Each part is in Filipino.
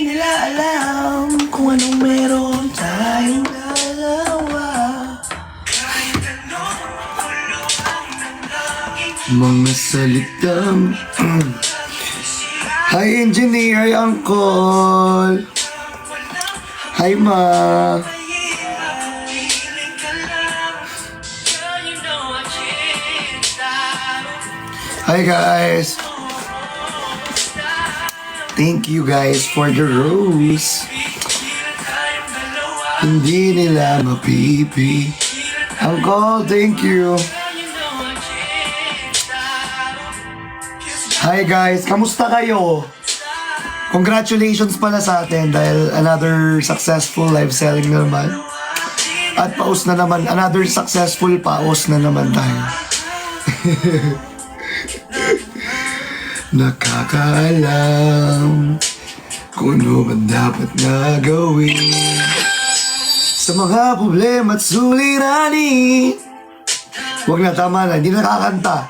nila alam kung anong meron tayong dalawa. Mga salitang Hi engineer, hi uncle. Hi ma. Hi guys. Thank you guys for the rose. Hindi nila mapipi. Uncle, thank you. Hi guys, kamusta kayo? Congratulations pala sa atin dahil another successful live selling na naman. At paus na naman, another successful paus na naman tayo. Nakakaalam kung ano ba dapat na gawin sa mga problema at suliranin. Huwag na, tama na, hindi nakakanta.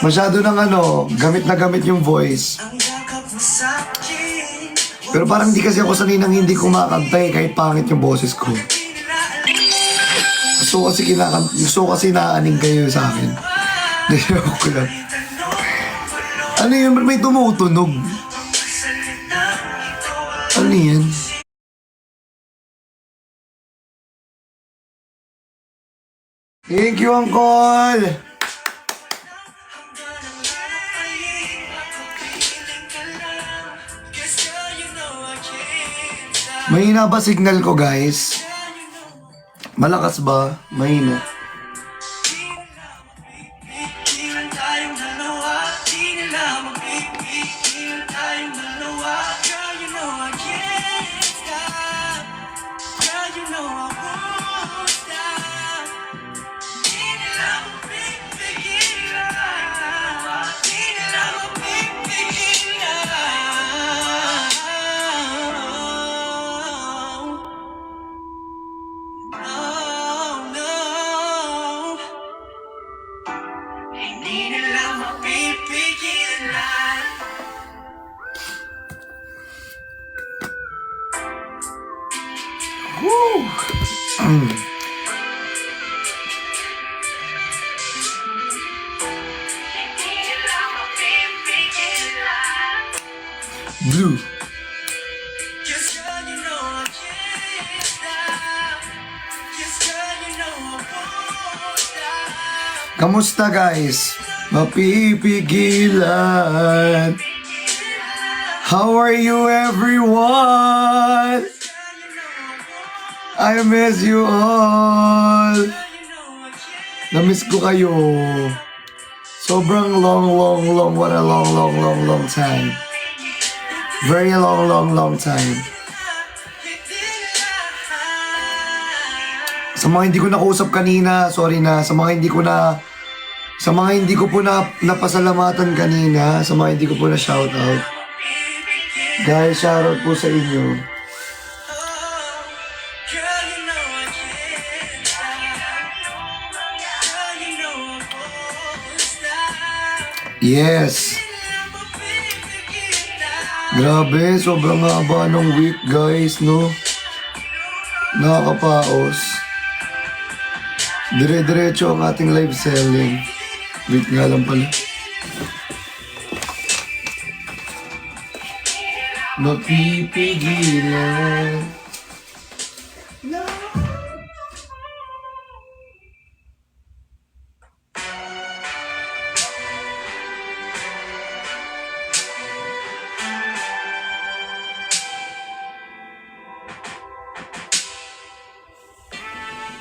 Masyado ng gamit na gamit yung voice. Pero parang hindi kasi ako sanay nang hindi kumakanta kahit pangit yung boses ko. Gusto kasi naaning kayo sa akin. Joke ko lang. Ano yun? May tumutunog. Ano yan? Thank you, uncle! Mahina ba signal ko, guys? Malakas ba? Mahina. Blue. Kamusta guys? Mapipigilan. How are you everyone? I miss you all. Namiss ko kayo. Sobrang long. What a long time. Very long time. Sa mga hindi ko nakausap kanina, sorry na. Sa mga hindi ko po napasalamatan kanina, sa mga hindi ko po na shoutout. Guys, shoutout po sa inyo. Yes. Grabe, sobrang haba ng week guys, no? Nakakapaos. Dire-diretso ang ating live selling. Wait nga lang pala. Mapipigilan.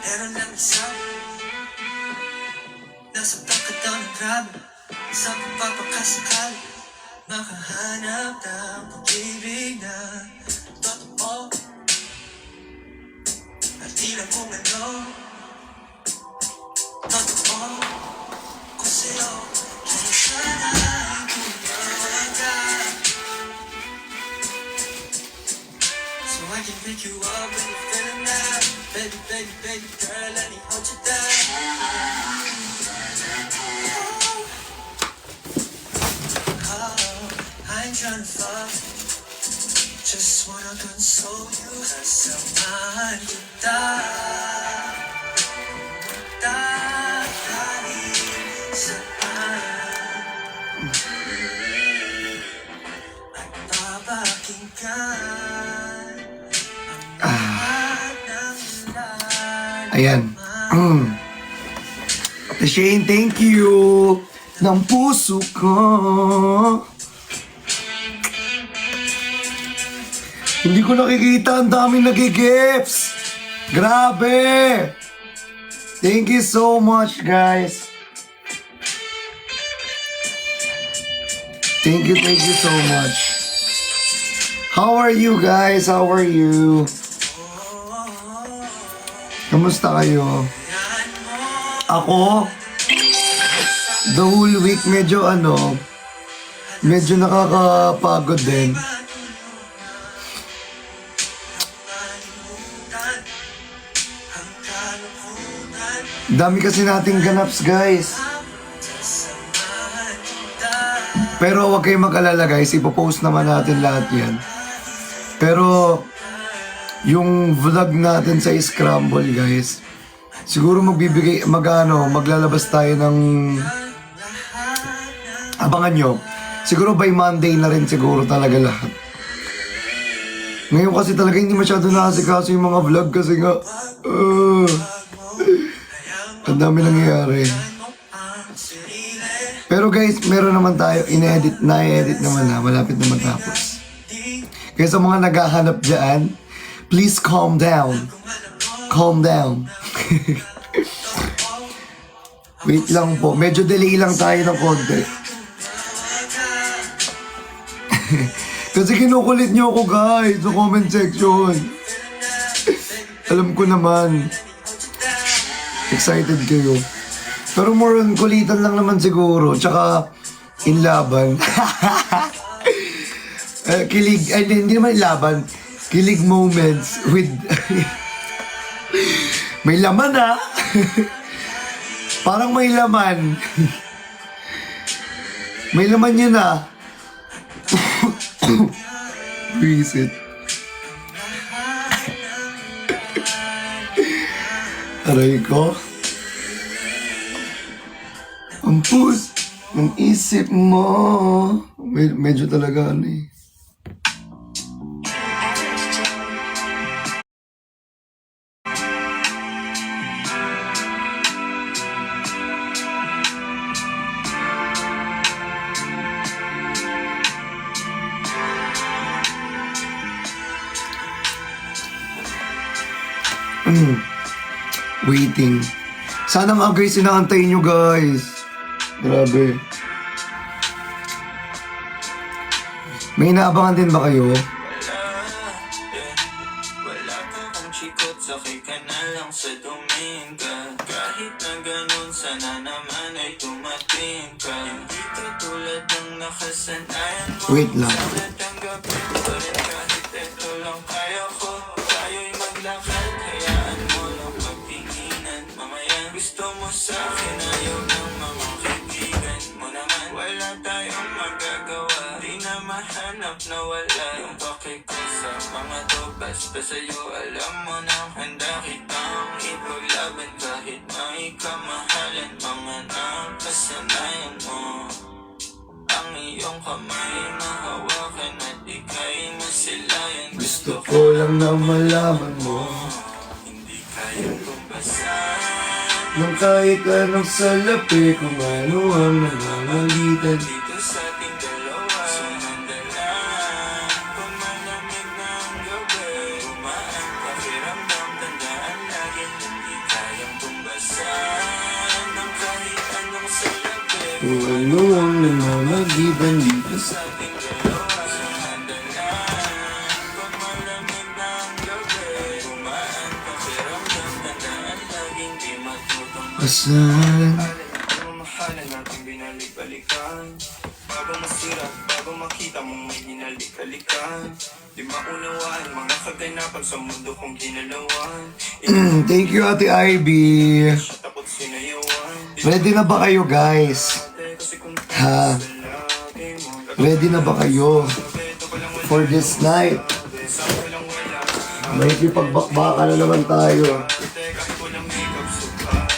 Meron lang isa nasa bakit daw ng grabe sa pagpapakasakal makahanap ng pag-ibig na totoo at di lang kung ano totoo ko sa'yo kaya sana'y tumawag ka so I can pick you up when you're feeling that. Baby, girl, let me hold you down. Oh, I ain't tryna fuck, just wanna console you. Samahan kita. Dahil saan at papakinggan ang lahat ng lahat. Ayan. Ate Shane, thank you. Ng puso ko. Hindi ko nakikita, ang daming nagigifts. Grabe. Thank you so much, guys. Thank you so much. How are you guys? How are you? Kamusta kayo? Ako, the whole week medyo medyo nakakapagod din. Dami kasi nating ganaps, guys. Pero huwag kayong mag-alala, guys. Ipopost naman natin lahat yan. Pero yung vlog natin sa Scramble, guys, siguro maglalabas tayo ng abangan nyo. Siguro by Monday na rin siguro talaga lahat. Ngayon kasi talaga hindi masyado nakasikaso yung mga vlog kasi nga ang dami nangyayari. Pero guys, meron naman tayo in-edit naman na malapit na matapos. Kaya sa mga naghahanap dyan, please calm down. Calm down. Wait lang po. Medyo delay lang tayo ng konti. Kasi kinukulit nyo ako, guys, sa comment section. Alam ko naman. Excited kayo. Pero more on kulitan lang naman siguro. Tsaka in laban. Kilig. Ay, hindi naman in laban. Kilig moments with... May laman, ah. Parang may laman. May laman yun, ah. Visit. Aray ko. Ang pus ng isip mo. Medyo talaga eh. Waiting. Sana nga guys, inaantay nyo guys. Grabe. May inaabangan din ba kayo? Wala ka kung chikot, sakay ka na lang sa dominga. Kahit na ganun, sana naman ay tumating ka. Hindi ka tulad ng nakasanayan mo. Wait lang. Sana tanggapin ko rin kahit ito lang kaya ko. Tayo'y maglakad, hayaan mo lang pagtinginan. Mamaya gusto mo sa akin, ayaw ng mga kaibigan mo naman. Wala tayong magagawa, di na mahanap na wala. Yung pake ko sa mga to, basta sa'yo alam mo na handa kitang ipaglaban. Kahit may kamahalan, mga nakasanayan mo. Ang iyong kamay mahawakan at ika'y masilayan. Gusto ko lang na malaman mo. Hindi kayang kumbasan Nang kahit anong salapi, kung ano ang nangangagitan. dito sa ating dalawa. Sumandala kung malamig ng gabi. Umaan pakiramdam, tandaan lagi. Hindi kayang tumbasan ng kahit anong salapi. Kung ano ang nangangagitan dito sa... Sa ating dalawa. Sumandala kung malamig ng gabi. Umaan pakiramdam, tandaan lagi. Di matutong Asan? Mahalan natin binalik-balikan. Bago masira, bago makita mong may hinalik-halikan. Di maunawaan mga kaganapan sa mundo kong ginalawan. Thank you, Ate Ivy. Tapos sinayawan. Ready na ba kayo, guys? Kasi kung Ha? lagi mo Ready na ba kayo ito pa lang for this night? Sakto lang wala. May ipagbakbaka na naman tayo. Kahit walang makeup sukat.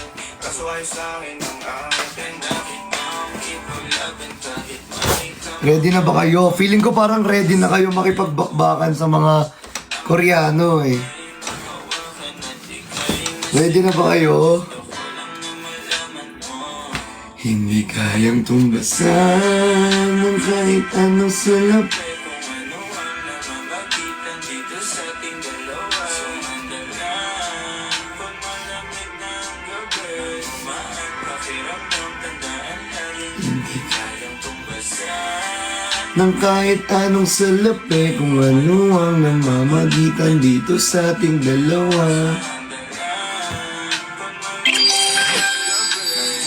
Kaso ayos sa akin ang atin. Bakit bang ipaglaban kahit makita mo? Ready na ba kayo? Feeling ko parang ready na kayo makipagbakbakan sa mga Koreano eh. Ready na ba kayo? Hindi kayang tumbasan ng kahit anong sulap. Kung ano ang namamagitan dito sa ating dalawa. Sumandalan pag malamig na ang gabi. Umaan pakiramdam, tandaan lagi. Hindi kayang tumbasan. Ng kahit anong sulap eh, kung ano ang namamagitan dito sa ating dalawa.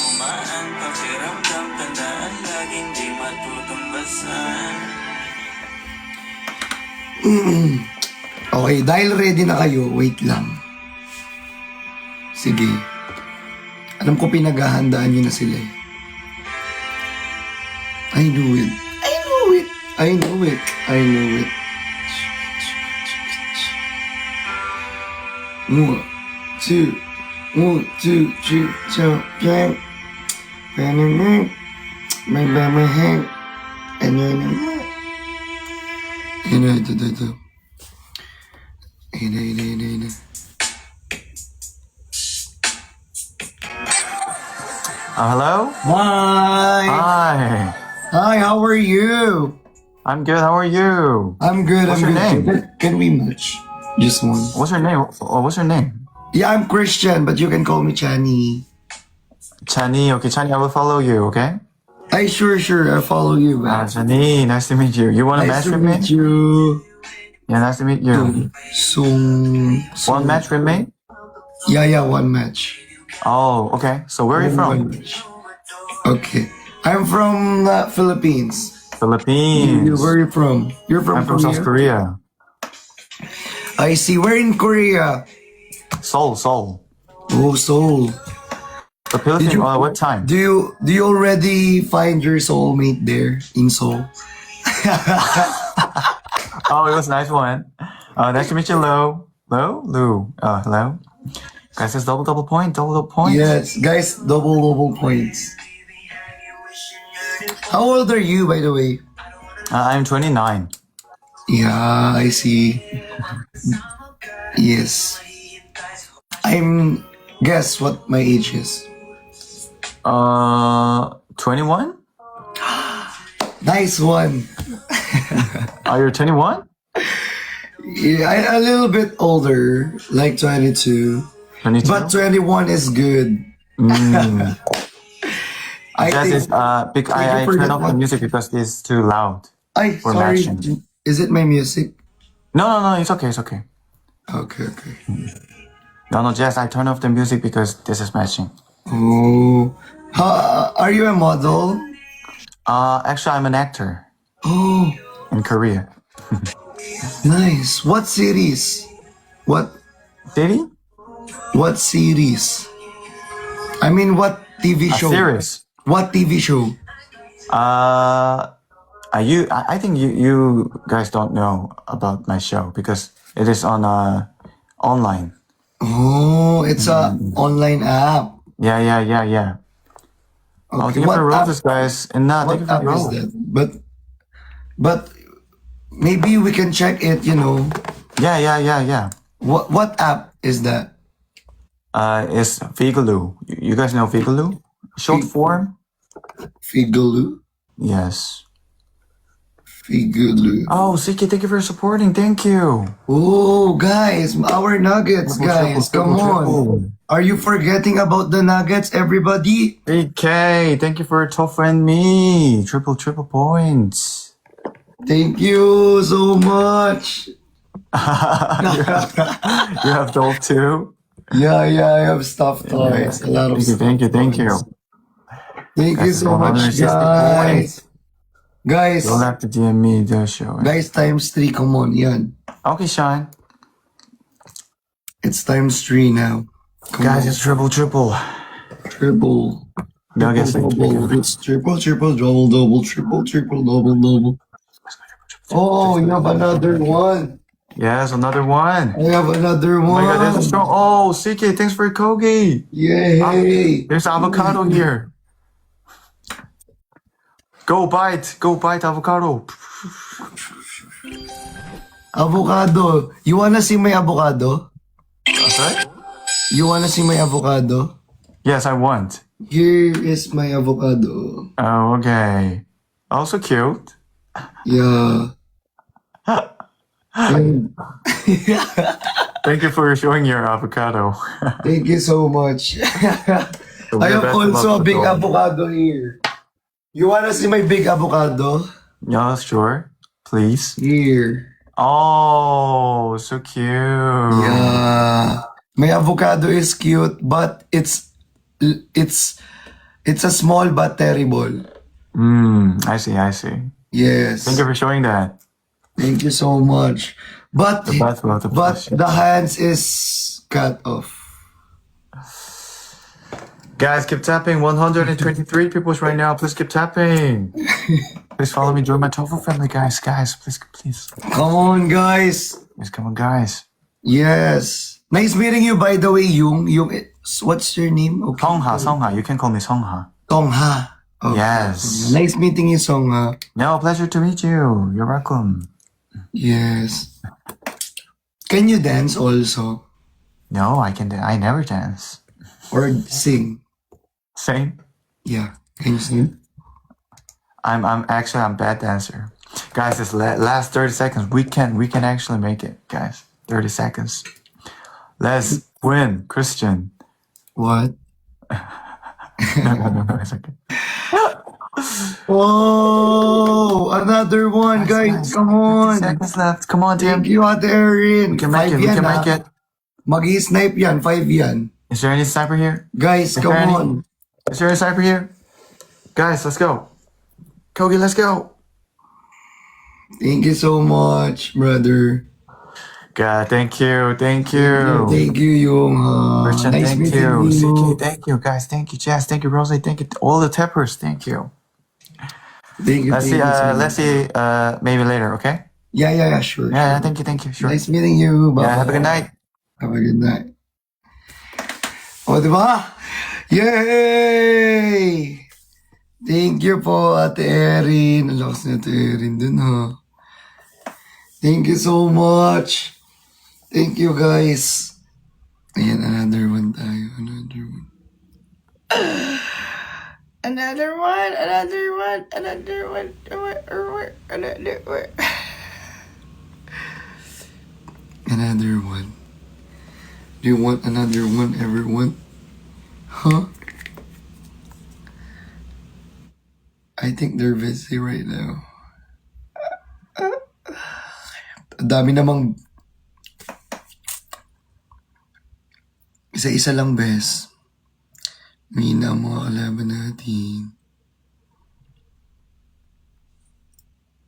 Umaan pakiramdam, tandaan laging di matutumbasan. Okay, dahil ready na kayo, wait lang. Sige. Alam ko pinaghahandaan nyo na sila eh. I knew it. I knew it. I knew it. I knew it. One, two, 1, 2, 3, 4, 5. May hang. Ano naman? Ito. Ina. Hello? Hi! Hi. Hi, how are you? I'm good. How are you? I'm good, What's I'm your good. name? Can we match? Just one. What's your name? What's your name? Yeah, I'm Christian, but you can call me Chani. Chani. Okay, Chani, I will follow you, okay? Ay, sure, I'll follow you back. Chani, nice to meet you. You want to Nice match to with me? meet you. Yeah, nice to meet you. One match with me? Yeah, one match. Oh, okay. So where are you One from? match. Okay. I'm from the Philippines. Philippines. Where are you from? You're from I'm from South Korea? Korea. I see. We're in Korea. Seoul. Oh, Seoul. The Philippines. you- What time? Do you already find your soulmate there in Seoul? Oh, it was a nice one. Nice to meet you, Lo. Lou. Hello. Guys, it's double point. Yes, guys, double points. How old are you, by the way? I'm 29. Yeah, I see. Yes. Guess what my age is. 21? Nice one. Are you 21? Yeah, a little bit older, like 22. 22? But 21 is good. I That think. is, I forget turn off the that. music because it's too loud. for Sorry. matching. Is it my music? No, it's okay. Okay. No, Jess, I turn off the music because this is matching. Oh. Are you a model? Actually, I'm an actor Oh, in Korea. nice. What series? What Did he? series? I mean, what TV A show? series. What TV show? I think you guys don't know about my show because it is on online. Oh, it's a online app. Yeah. Oh, Okay, thank you for app- roses, guys. And thank What you for app the is rose. that? But maybe we can check it. Yeah. What app is that? It's Figaloo. You guys know Figaloo? Short form? Figaloo. Yes. Figaloo. Oh, Siki, thank you for supporting. Thank you. Oh, guys, our nuggets, guys. Come on. Triple. Are you forgetting about the nuggets, everybody? BK, thank you for top friend me. Triple points. Thank you so much. You have dope too? Yeah, I have stuffed toys. A lot of stuff. Thank you. Thank you That's so much, 160 guys. Guys, You'll have to DM me the show. guys, times 3. Come on, yan. Okay, Sean. It's times 3 now. Come Guys, on. it's triple. Triple. Nuggets, thank you. Double. It's triple, double, triple, double. Oh, you have another one. Yes, another one. I have another Oh one. my god, there's a strong. Oh, CK, thanks for your Kogi. Yay! There's avocado here. Go bite avocado. Avocado. You wanna see my avocado? Sorry? You wanna see my avocado? Yes, I want. Here is my avocado. Oh, okay. Also cute. Yeah. And Thank you for showing your avocado. thank you so much. The I have best also a big avocado. avocado here. You wanna see my big avocado? Yeah, sure. Please. Here. Oh, so cute. Yeah. My avocado is cute, but it's a small but terrible. I see. Yes. Thank you for showing that. Thank you so much. But The best of the but flesh. the hands is cut off. Guys, keep tapping. 123 people right now. Please keep tapping. Please follow me. Join my tofu family, guys. Guys, please. Come on, guys. Please come on, guys. Yes. Nice meeting you, by the way, Yung. What's your name? Okay. Songha. You can call me Songha. Tongha. Oh, Yes. Nice meeting you, Songha. No, pleasure to meet you. You're welcome. Yes. Can you dance also? No, I never dance. Or sing? Same. Yeah. Can you sing? I'm bad dancer. Guys, this last 30 seconds, we can actually make it, guys. 30 seconds. Let's win, Christian. What? No, it's okay. Oh, another one, guys. Nice. Come 50 on. seconds left. Come on, Thank Tim. you, Ate Erin. We can make it. We can make it. Mag-i-snipe yan. 5 yan. Is there any sniper here? Guys, Is come there any- on. Is there a sniper here? Guys, let's go. Kogi, let's go. Thank you so much, brother. God, thank you. Thank you, Yung. Christian, Nice thank meeting you. you. CK, thank you. Guys, thank you. Jazz, thank you. Rose, thank you. All the tappers, thank you. Thank you. Let's thank see. you so much. Let's see. Maybe later. Okay. Yeah, sure. Yeah. Thank you. Sure. Nice meeting you. Bye. Yeah. Have a good night. Have a good night. O, diba? Yay! Thank you po, Ate Erin. Ang lakas ni Ate Erin dun, ha? Thank you so much. Thank you, guys. Ayan, another one tayo. Another one. Another one. Another one. Do you want another one, everyone? Huh? I think they're busy right now. Ang dami namang... Isa-isa lang, bes. Mina ang mga kalaban natin.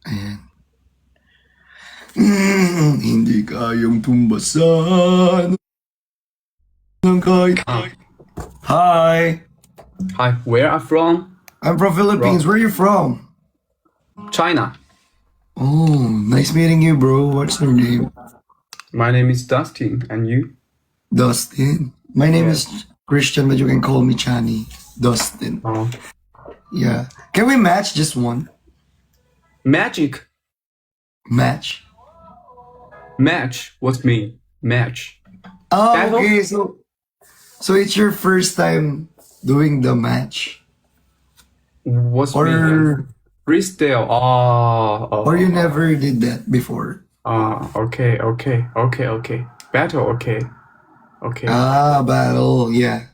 Ayan. Hindi kayang tumbasan ng kahit... Hi! Hi, where are you from? I'm from Philippines. Where are you from? China. Oh, nice meeting you, bro. What's your name? My name is Dustin, and you? Dustin. My name is Christian, but you can call me Chani. Dustin. Oh. Yeah. Can we match just one? Magic. Match? Match. What's mean? Match. Oh, Battle? okay. So it's your first time doing the match? What's Or mean? Freestyle. or you never did that before? Okay. Battle. Okay. Ah, battle. Yeah.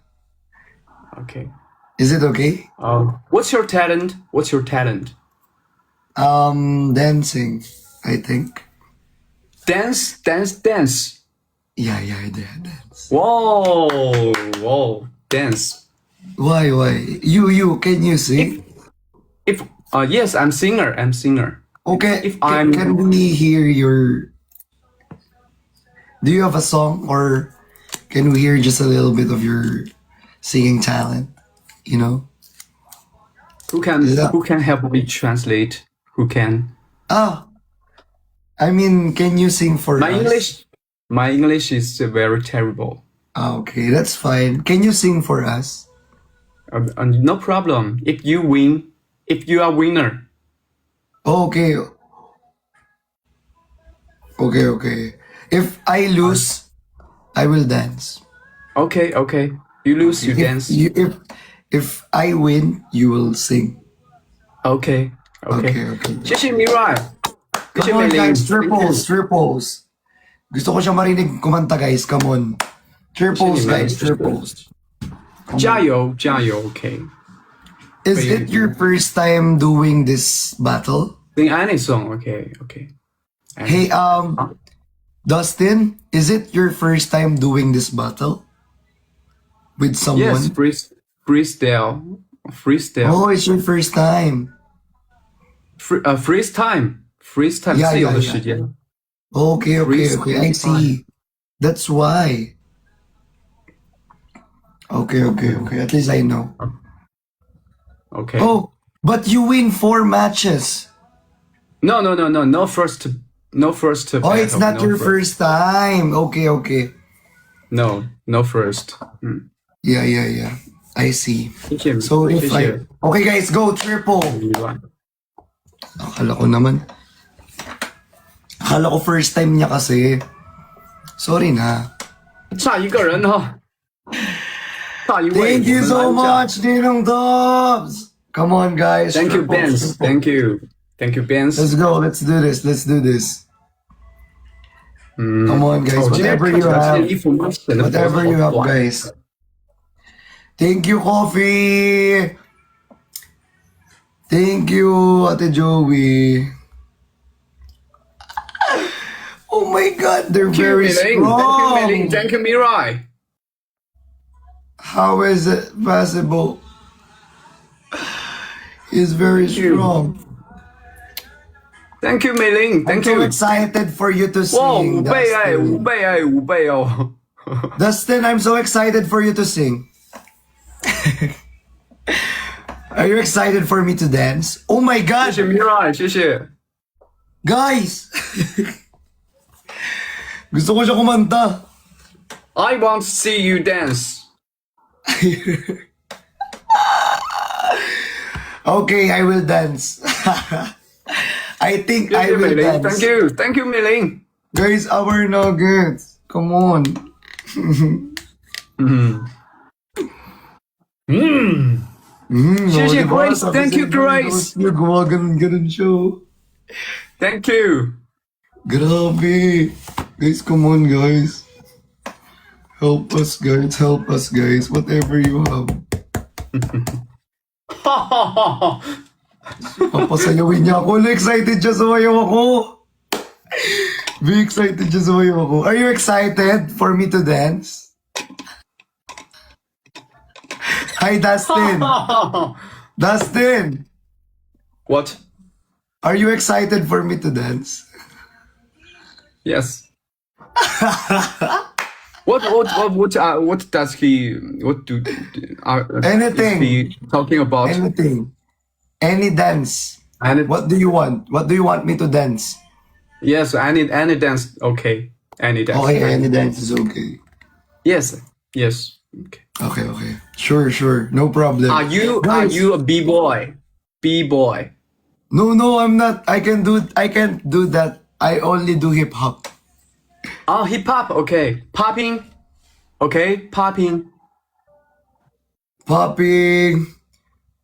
Okay. Is it okay? What's your talent? Dancing, I think. Dance. Yeah, I dance. Whoa. Dance. Why? You, can you sing? If yes, I'm singer. Okay, If can we hear your... Do you have a song, or can we hear just a little bit of your singing talent? You know? Who can Yeah. help me translate? Who can? Ah, I mean, can you sing for My us? English is very terrible. Okay, that's fine. Can you sing for us? No problem. If you win, if you are winner. Okay. Okay. If I lose, I will dance. Okay. You lose, you dance. If I win, you will sing. Okay. Okay. 谢谢 Mirai. 谢谢 Come on, 美玲。 guys. Triples. Gusto ko siya marinig kumanta, guys. Come on. Triples, guys. Triples. 加油 OK. Is it your first time doing this battle? Sing any song. Okay. Hey, Dustin, is it your first time doing this battle? With someone? Yes, freestyle. Oh, it's your first time. Freeze time. Yeah, 自由的 yeah. 时间。 Okay. Freestyle I see. That's why. Okay. At least I know. Okay. Oh, but you win 4 matches. No. No first. Oh, it's battle, not no your first time. Okay. No first. Yeah. I see. 谢谢 So if 谢谢 Okay, guys, go triple. Mirai. Akala ko first time niya kasi. Sorry na. 差一个人哦。差一位。 Thank you 我 so 们来讲 much, Ninong Dobbs. Come on, guys. Thank you, Triple, Benz. triple. Thank you, Benz. Let's go. Let's do this. Come on, guys. 我今天 Whatever 看 you 起来这 have. 件衣服显得脖子 Whatever you 好 have, 短。 guys. Thank you, Coffee. Thank you, Ate Joey. Oh my God, they're Thank you, very Mei Ling. strong. Thank you, Mirai. How is it possible? He's very you. strong. Thank you, Mei Ling. I'm Thank so you. excited for you to 哇， sing. 5倍哎， Dustin. 5倍哎，5倍哦。 Dustin, I'm so excited for you to sing. Are you excited for me to dance? Oh my 谢 God, 谢 Mirai，谢谢。 guys! Gusto ko siya kumanta. I want to see you dance. Okay, I will dance. I think 谢 I 谢 will 美玲 dance. Thank you, 美玲。 Guys, our nuggets. Come on.谢谢 diba? Grace. Sabi Thank sa you, inyo, Grace. Yung gumaganon siya. Thank you. Grabe. Guys, come on, guys. Help us, guys. Whatever you have. Papasayawin niya ako. Excited siya sumayaw ako. Be excited siya sumayaw ako. Are you excited for me to dance? Hi, Dustin. Dustin, What? are you excited for me to dance? Yes. What does he? What do? Anything. Is he talking about? Anything. Any dance. Any, What do you want? What do you want me to dance? Yes, any dance. Okay, any dance. Okay, any dance is okay. Yes. Okay. Okay. Sure. No problem. Are you Guys, a b-boy? B-boy. No, I'm not. I can't do that. I only do hip hop. Oh, hip hop. Okay. Popping. Okay, popping. Popping.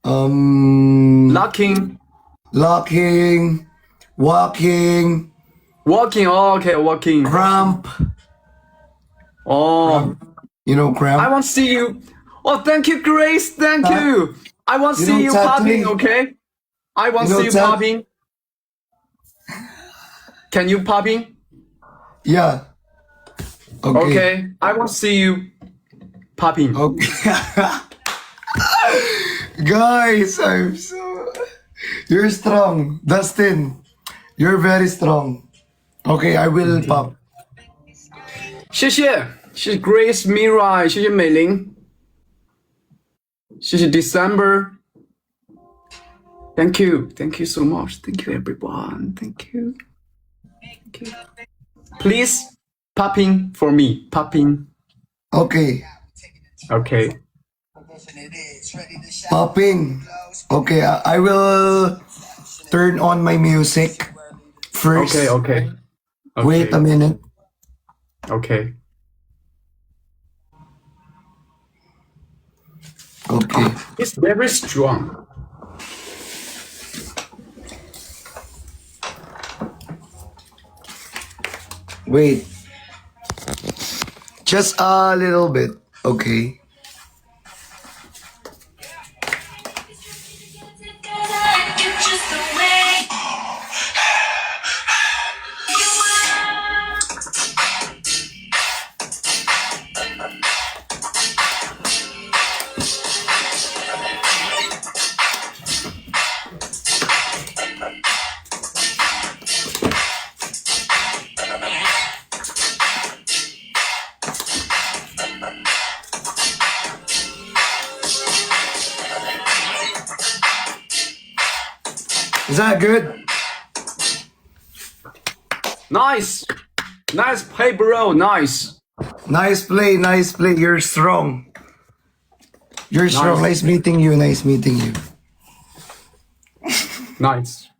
Locking. Locking. Walking. Walking. Oh, okay, walking. Cramp. Oh, You know I cramp? want to see you. Oh, thank you, Grace. Thank you. I want to You see know you tattooing? popping. Okay. I want to You know see you tat- popping. Can you popping? Yeah. Okay. I want to see you popping. Okay. Guys, You're strong. Dustin, you're very strong. Okay, I will pop. 谢谢 Grace Mirai，谢谢美玲，谢谢 December。Thank you so much. Thank you everyone. Thank you. Okay. Please popping for me. Popping. Okay. Okay. Popping. Okay, I will turn on my music first. Okay. Okay. Okay. Wait a minute. Okay. Okay. It's very strong. Wait. Just a little bit. Okay. Is that good? Nice. Nice play, bro. Nice. Nice play, nice play. You're strong. You're strong. Nice meeting you. Nice meeting you. Nice.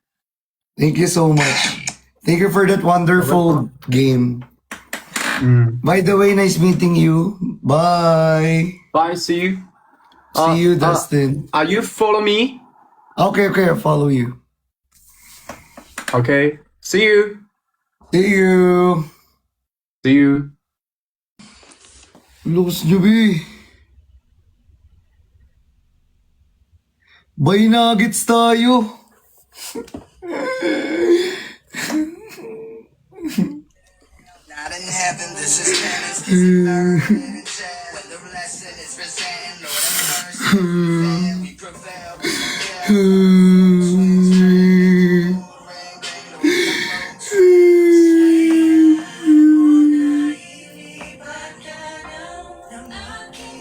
Thank you so much. Thank you for that wonderful game. By the way, nice meeting you. Bye. Bye. See you. See you, Dustin. Are you follow me? Okay, I'll follow you. Okay. See you. See you. See you. Lakas nyo, be. Bay nuggets tayo. Not in heaven, this is penance. This is learning and share. When the blessing is presenting, Lord have mercy. We prevail, we prevail.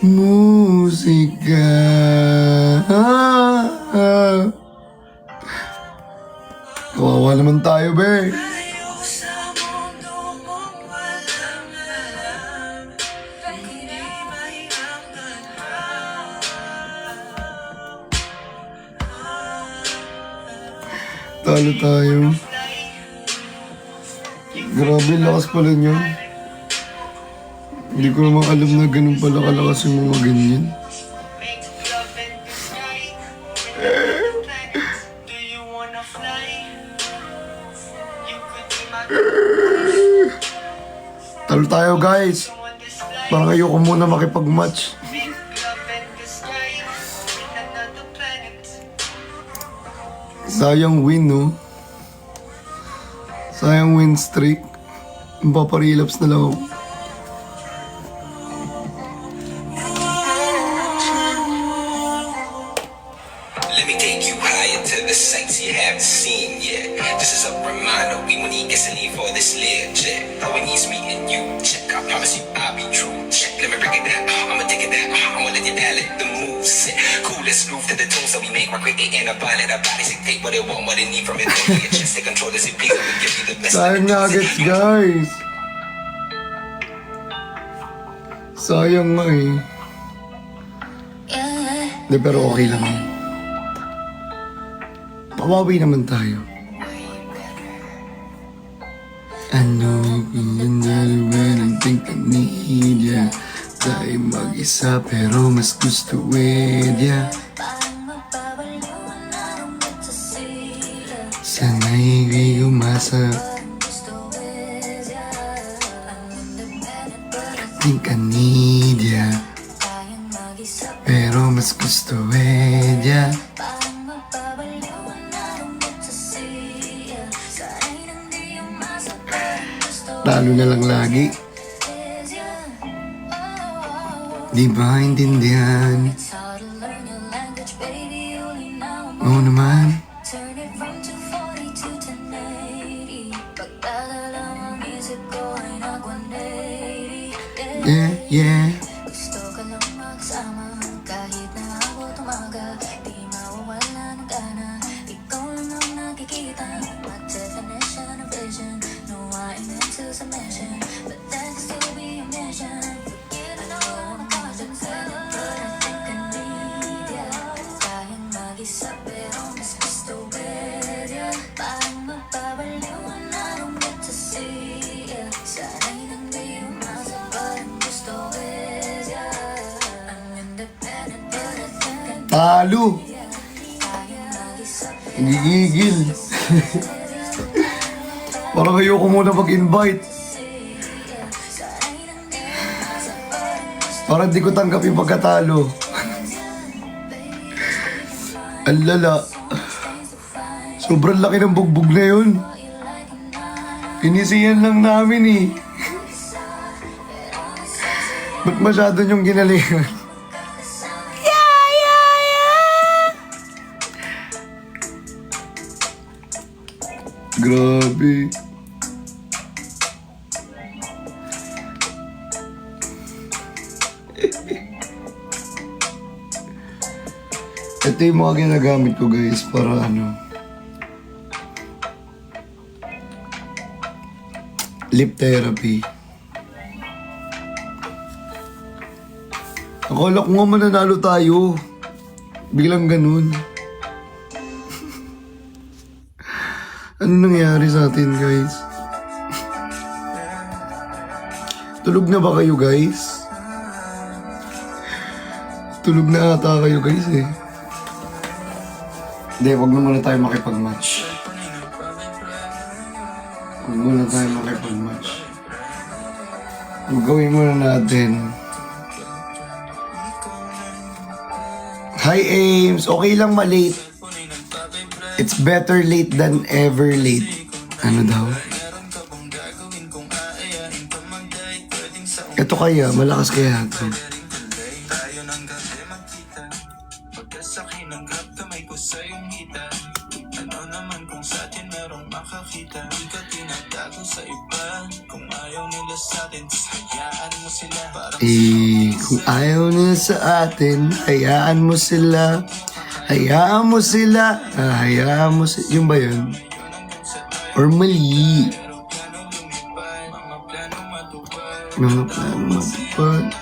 Musika. Kawawa naman tayo, be. Talo tayo. Grabe, lakas pala niya. Hindi ko naman alam na ganun pala kalakas yung mga ganyan. Talo tayo, guys. Parang ayoko muna makipag-match. Sayang win, no? Sayang win streak. Paparelapse na lang ako. Let me take you higher to the sights you haven't seen yet. This is a reminder, we won't need gasoline for this little jet. All we need is me and you, check. I promise you I'll be true, check. Let me break it down, I'ma take it down, I'ma let you down, let the move set. Cool, let's groove to the tunes that we make. My quick and a violent, our bodies dictate what they want, what they need from it. Don't be a chance to control this, it please, I will give you the best. Sayang nuggets, guys. Sayang nga eh. De, pero okay lang yun. Pabawi naman tayo. I know you've been when I think I need ya. Tayo mag-isa pero mas gusto with ya. Sana'y di umasa. Think I need ya. Pero mas gusto with ya. Talo na lang lagi. Di ba intindihan? Oo naman. Yeah, yeah. Gusto ka lang magsama kahit na ako tumaga. Di mawawala ng gana. Ikaw lang ang nakikita. My definition of vision. No, I Talo. Gigigil. Parang ayoko muna mag-invite. Parang di ko tanggap yung pagkatalo. Ang lala. Sobrang laki ng bugbog na yun. Inisiyan lang namin eh. Ba't masyado niyong ginalingan? Grabe. Ito yung mga ginagamit ko guys para ano. Lip therapy. Akala ko nga mananalo tayo. Biglang ganun. Ano nangyari sa atin, guys? Tulog na ba kayo, guys? Tulog na ata kayo, guys, eh. Hindi, wag na muna tayo makipag-match. Wag muna tayo makipag-match. Gawin muna natin. Hi, Ames. Okay lang malate. It's better late than ever late. Ano daw? Ito kaya, malakas kaya ito. Kung ayaw nila sa atin, hayaan mo sila. Hayaan mo sila. Hayaan mo sila. Yung ba yun? Or mali? Mga plano matupad.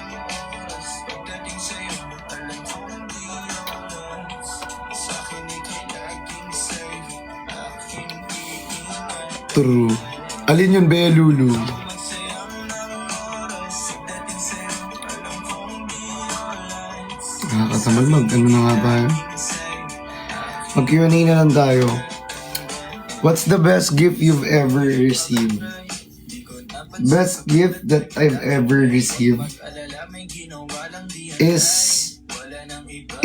True. Alin yun, Bea Lulu? Nakakasamal ano na nga tayo? Mag-Q&A na lang tayo. What's the best gift you've ever received? Best gift that I've ever received is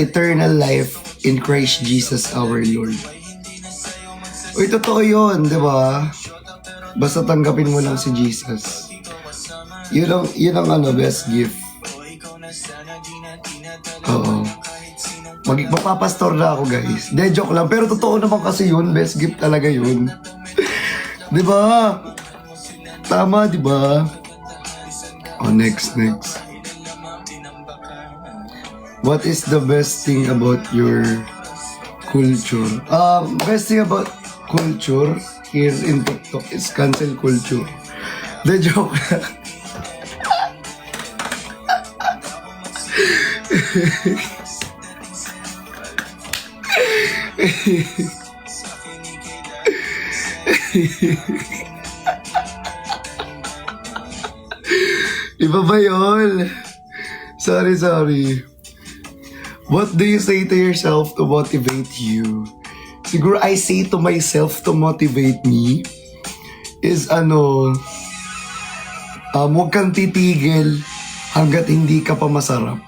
eternal life in Christ Jesus our Lord. Uy, totoo yun, di ba? Basta tanggapin mo lang si Jesus. Yun ang ano, best gift. Oo. Magpapastor na ako, guys. De, joke lang. Pero totoo naman kasi yun. Best gift talaga yun. Di ba? Tama, di ba? Oh, next. What is the best thing about your culture? Best thing about culture here in TikTok is cancel culture. De, joke lang. Iba ba yun? Sorry. What do you say to yourself to motivate you? Siguro I say to myself to motivate me is huwag kang titigil hanggat hindi ka pa masarap.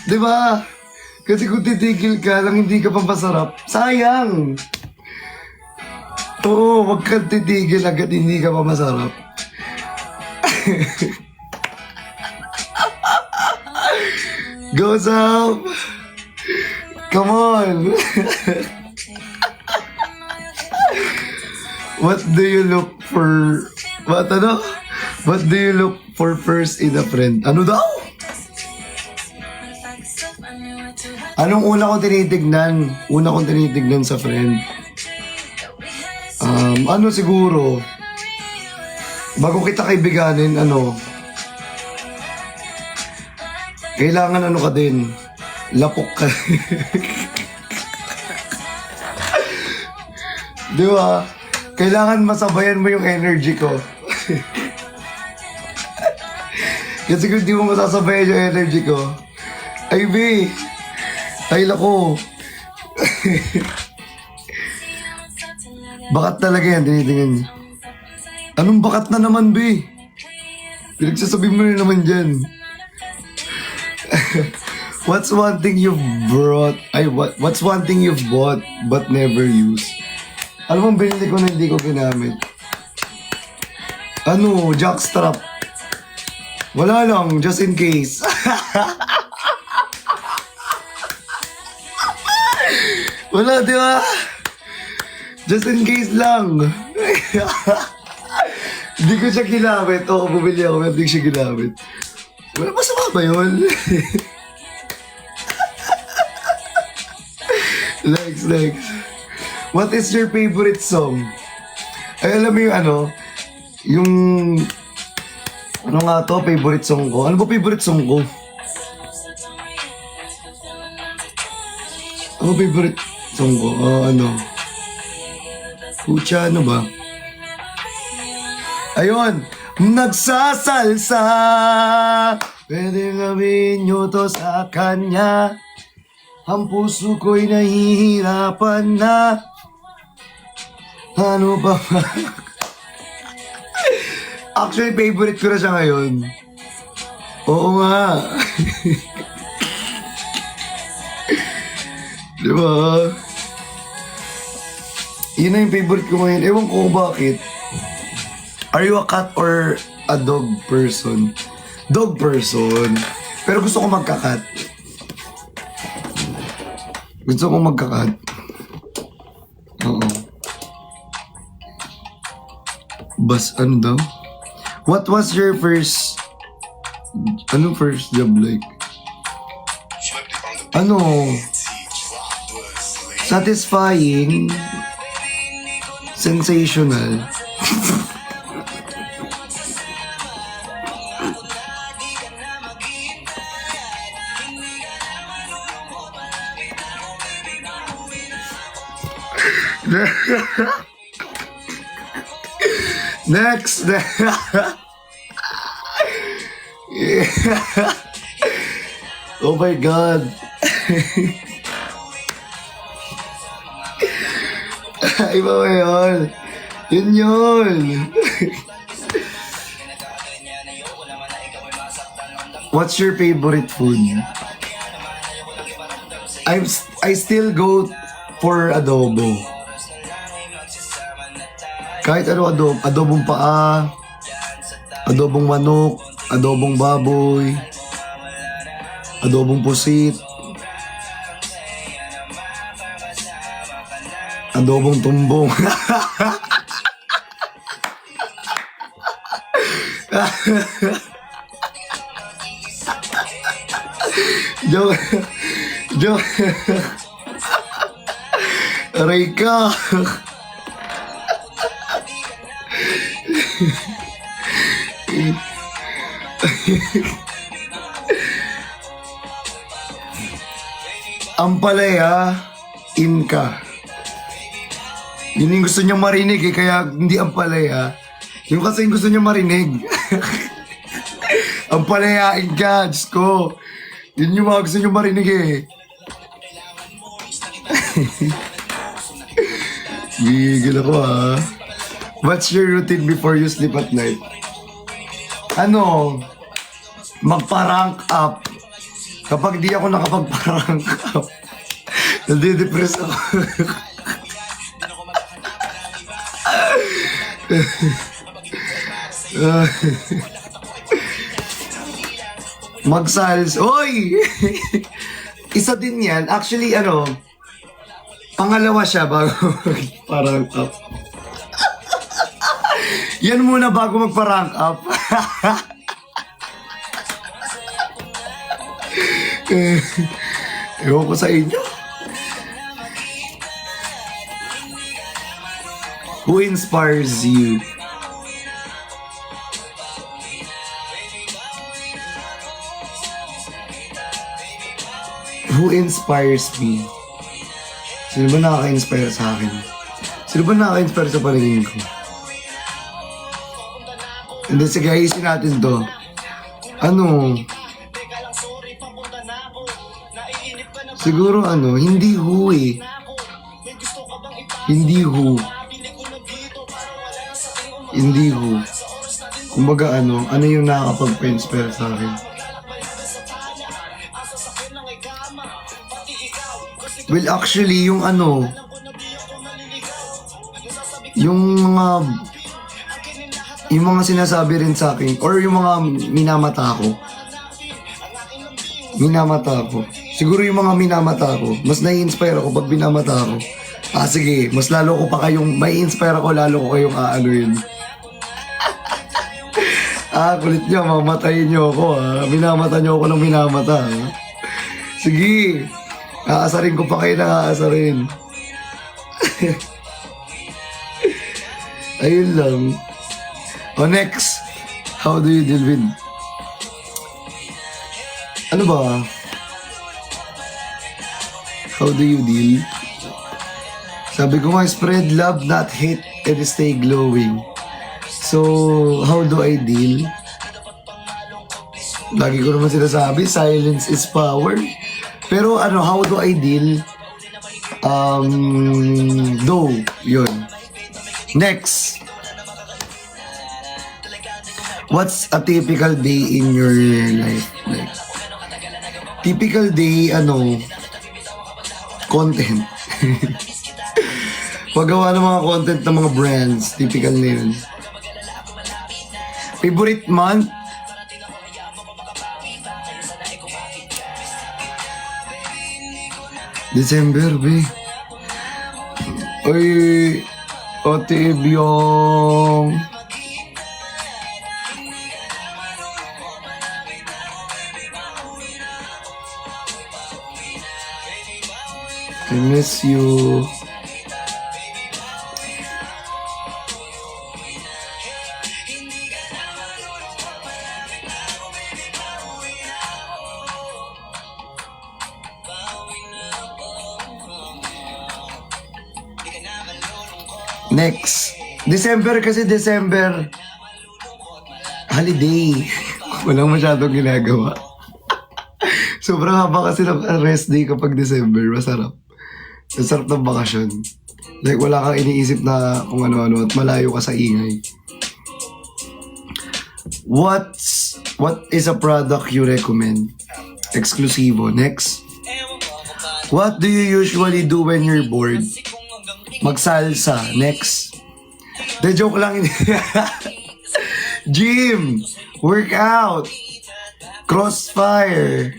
Diba? Kasi kung titigil ka lang hindi ka pa masarap, sayang! Oo, wag kang titigil agad hindi ka pa masarap. Go, Sam! Come on! What do you look for... What do you look for first in a friend? Ano daw? Anong una kong tinitignan? Una kong tinitignan sa friend? Ano siguro? Bago kita kaibiganin, kailangan ka din. Lapok ka. Di ba? Kailangan masabayan mo yung energy ko. Kasi kung di mo masasabayan yung energy ko. Ay, B. Ay, lako. Bakat talaga yan, tinitingnan niyo. Anong bakat na naman, B? Pinagsasabi mo na naman dyan. What's one thing you've what's one thing you've bought but never used? Alam mo, binili ko na hindi ko ginamit. Ano, jockstrap. Wala lang, just in case. Wala, di ba? Just in case lang. Hindi ko siya ginamit. O, bumili ako, hindi ko siya ginamit. Wala, masama ba yun? Next. What is your favorite song? Ay, alam mo yung ano? Yung... Ano nga to? Favorite song ko? Ano ba favorite song ko? Ano favorite song ko? Ano? Pucha, ano ba? Ayun! Nagsasalsa! Pwede gawin nyo to sa kanya. Ang puso ko'y nahihirapan na. Ano ba? Actually, favorite ko na siya ngayon. Oo nga. Diba? Yun na yung favorite ko ngayon. Ewan ko kung bakit. Are you a cat or a dog person? Dog person. Pero gusto ko magka-cat. Gusto ko magka-cat. Oo. Ano daw? What was your first... Anong first job like? Ano? Satisfying. Sensational. Next. Oh my God. Iba ba yun? Yun. What's your favorite food? I still go for adobo. Kahit ano adobo. Adobong paa, adobong manok, adobong baboy, adobong pusit, adobong tumbong. Joke. Aray ka. Ampalaya, inka. Yun yung gusto niya marinig eh, kaya hindi ampalaya. Yung kasi yung gusto niya marinig. Ampalayain ka, Diyos ko. Yun yung mga gusto niya marinig eh. Gigil ako ha. What's your routine before you sleep at night? Ano? Magpa-rank up. Kapag di ako nakapagpa-rank up, nadidepress ako. Magsals. Oy! Isa din yan. Actually, pangalawa siya bago magpa-rank up. Yan muna bago magpa-rank up. Ewan ko sa inyo. Who inspires you? Who inspires me? Sino ba nakaka-inspire sa akin? Sino ba nakaka-inspire sa paningin ko? And then sige, ayusin natin to. Ano? Siguro ano, hindi who eh. Hindi who. Hindi who. Kumbaga ano yung nakakapagpa-inspire sa akin? Well, actually, yung ano, yung mga sinasabi rin sa akin, or yung mga minamata ko. Siguro yung mga minamata ko, mas nai-inspire ako pag binamata ko. Sige, mas lalo ko pa kayong, may inspire ako, lalo ko kayong yun. Kulit nyo, mamatayin nyo ako minamata nyo ako ng minamata Sige, aasarin ko pa kayo ng aasarin. Ayun lang. Next, how do you deal with ano ba? How do you deal? Sabi ko nga, spread love, not hate, and stay glowing. So, how do I deal? Lagi ko naman sinasabi, silence is power. Pero ano, how do I deal? Though, yun. Next. What's a typical day in your life? Like, typical day, content. Paggawa ng mga content ng mga brands, typical na yun. Favorite month? December, be. Oy, Ate Ebyong. I miss you. Next. December kasi December. Holiday. Walang masyadong ginagawa. Sobrang haba kasi ng rest day kapag December. Masarap. Masarap ng bakasyon. Like wala kang iniisip na kung ano-ano at malayo ka sa ingay. What is a product you recommend? Exclusivo. Next. What do you usually do when you're bored? Magsalsa. Next. The joke lang. Gym. Workout. Crossfire.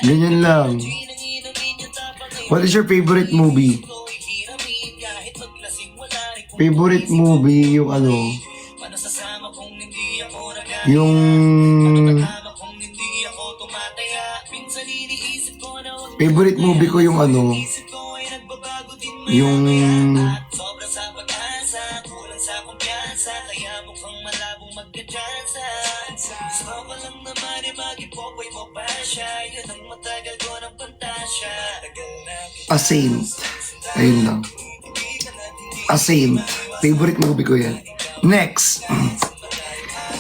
Ganyan lang. What is your favorite movie? Favorite movie yung yung favorite movie ko yung yung A Saint. Ayun lang. A Saint. Favorite movie ko yan. Next.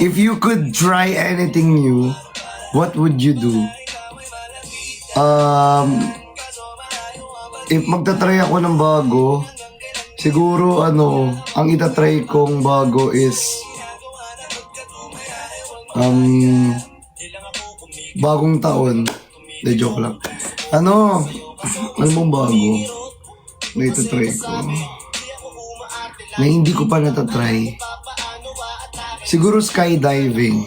If you could try anything new, what would you do? If magta-try ako ng bago, siguro ang itatry kong bago is bagong taon. De joke lang. Ano mong bago na itatry ko? Na hindi ko pa natatry. Siguro skydiving.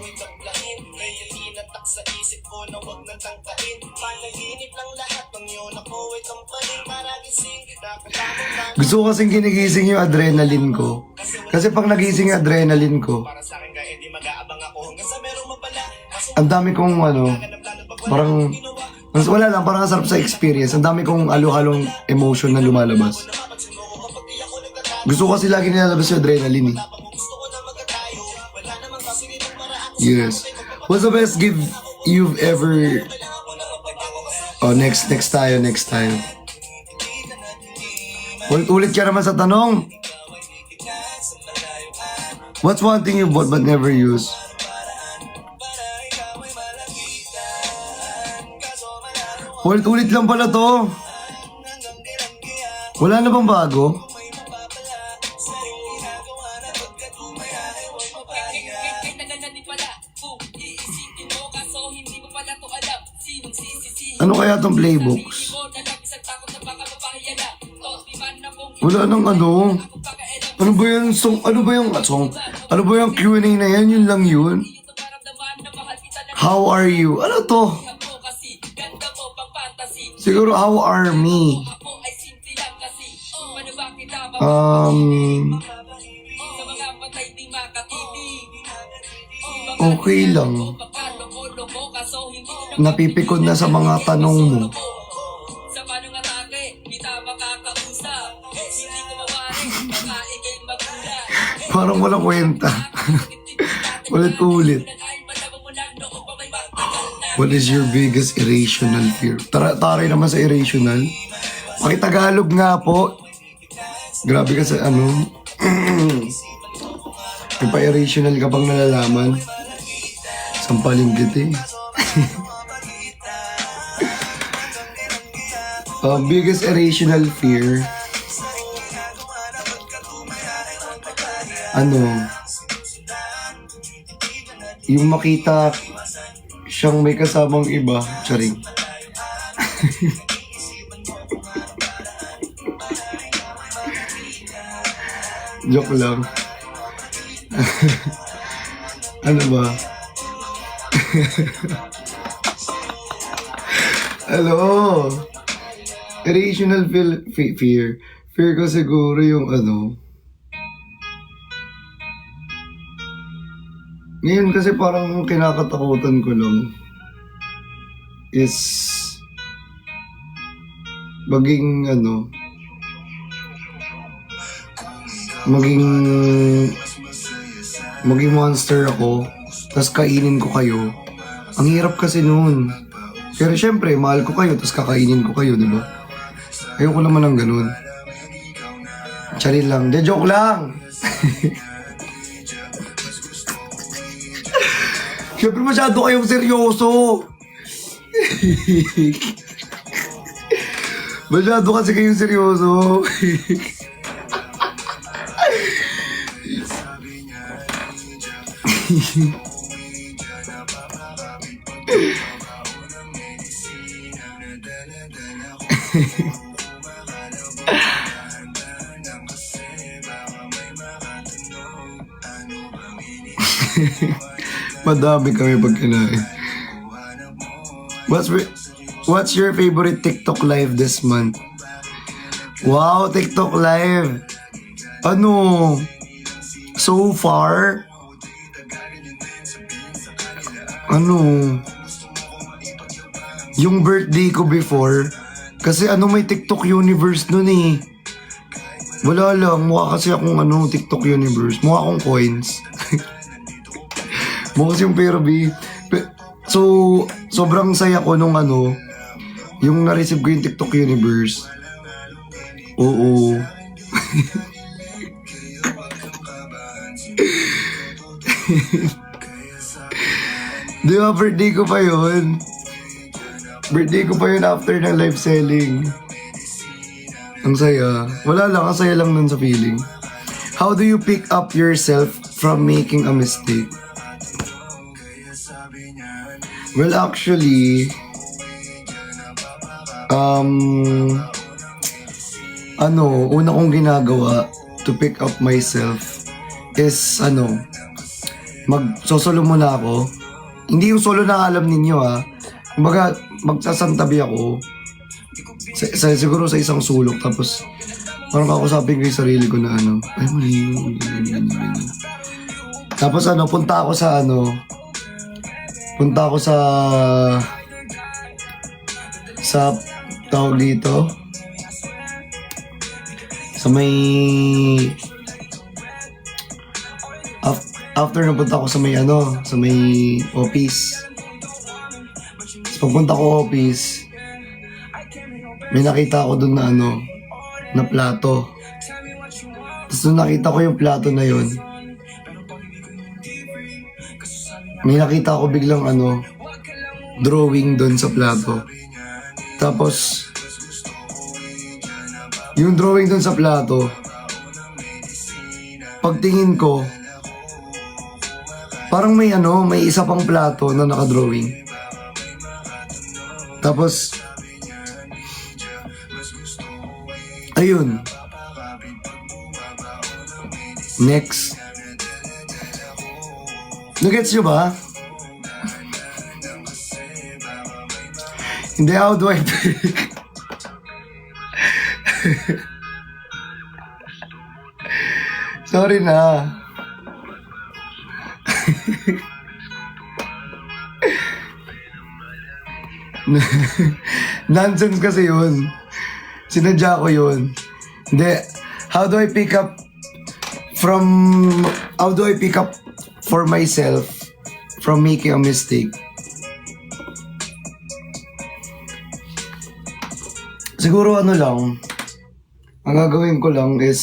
Gusto ko kasing ginigising yung adrenaline ko. Kasi pag nagising yung adrenaline ko, ang dami kong parang wala lang, parang sarap sa experience. Ang dami kong halo-halong emotion na lumalabas. Gusto ko kasi lagi nilalabas yung adrenaline Yes. What's the best gift you've ever... next tayo. Ulit ka naman sa tanong. What's one thing you bought but never use? Ulit-ulit lang pala to. Wala na bang bago? Ano kaya tong playbooks? Wala nang ano. Ano ba yung song? Ano ba yung song? Ano ba yung Q&A na yan? Yun lang yun. How are you? Ano to? Siguro how are me? Okay lang. Napipikon na sa mga tanong mo. Parang walang kwenta. Ulit-ulit. What is your biggest irrational fear? Taray naman sa irrational. Pakitagalog nga po. Grabe ka sa ano. May pa-irrational ka bang nalalaman? Sampaling kita eh. Biggest irrational fear. Ano? Yung makita siyang may kasamang iba. Charing. Joke lang. Ano ba? Hello? Irrational fear. Fear ko siguro yung ano. Ngayon kasi parang kinakatakutan ko lang is maging ano, maging monster ako, tas kainin ko kayo. Ang hirap kasi noon. Pero syempre, mahal ko kayo, tas kakainin ko kayo, di ba? Ayoko naman ng ganun. Charin lang. De, joke lang! Syempre masyado kayong seryoso. Masyado kasi kayong seryoso. Madami kami pag kinain. What's your favorite TikTok live this month? Wow, TikTok live. Ano? So far? Ano? Yung birthday ko before. Kasi ano, may TikTok universe nun eh. Wala lang. Mukha kasi akong ano, TikTok universe. Mukha akong coins. Mukha kasi yung pera, B. So, sobrang saya ko nung ano, yung na-receive ko yung TikTok universe. Oo. Di ba, birthday ko pa yun? Birthday ko pa yun after ng live selling. Ang saya. Wala lang, ang saya lang nun sa feeling. How do you pick up yourself from making a mistake? Well, actually, una kong ginagawa to pick up myself is, magsosolo muna ako. Hindi yung solo na alam ninyo, ha. Kumbaga, magsasantabi ako. Siguro sa isang sulok, tapos, parang kakusapin ko yung sarili ko na ay, mali yun. Tapos, punta ako sa tawag dito, sa may after napunta ako sa may office. Pagpunta ko office, may nakita ako doon na na plato. Tapos nung nakita ko yung plato na yun, may nakita ako biglang drawing doon sa plato. Tapos, yung drawing dun sa plato, pagtingin ko, parang may isa pang plato na nakadrawing. Tapos, ayun. Next. Nagets nyo ba? Hindi, how do I pick? Sorry na. Nonsense kasi yun. Sinadya ko yun. Hindi. How do I pick up for myself from making a mistake? Siguro ano lang, ang gagawin ko lang is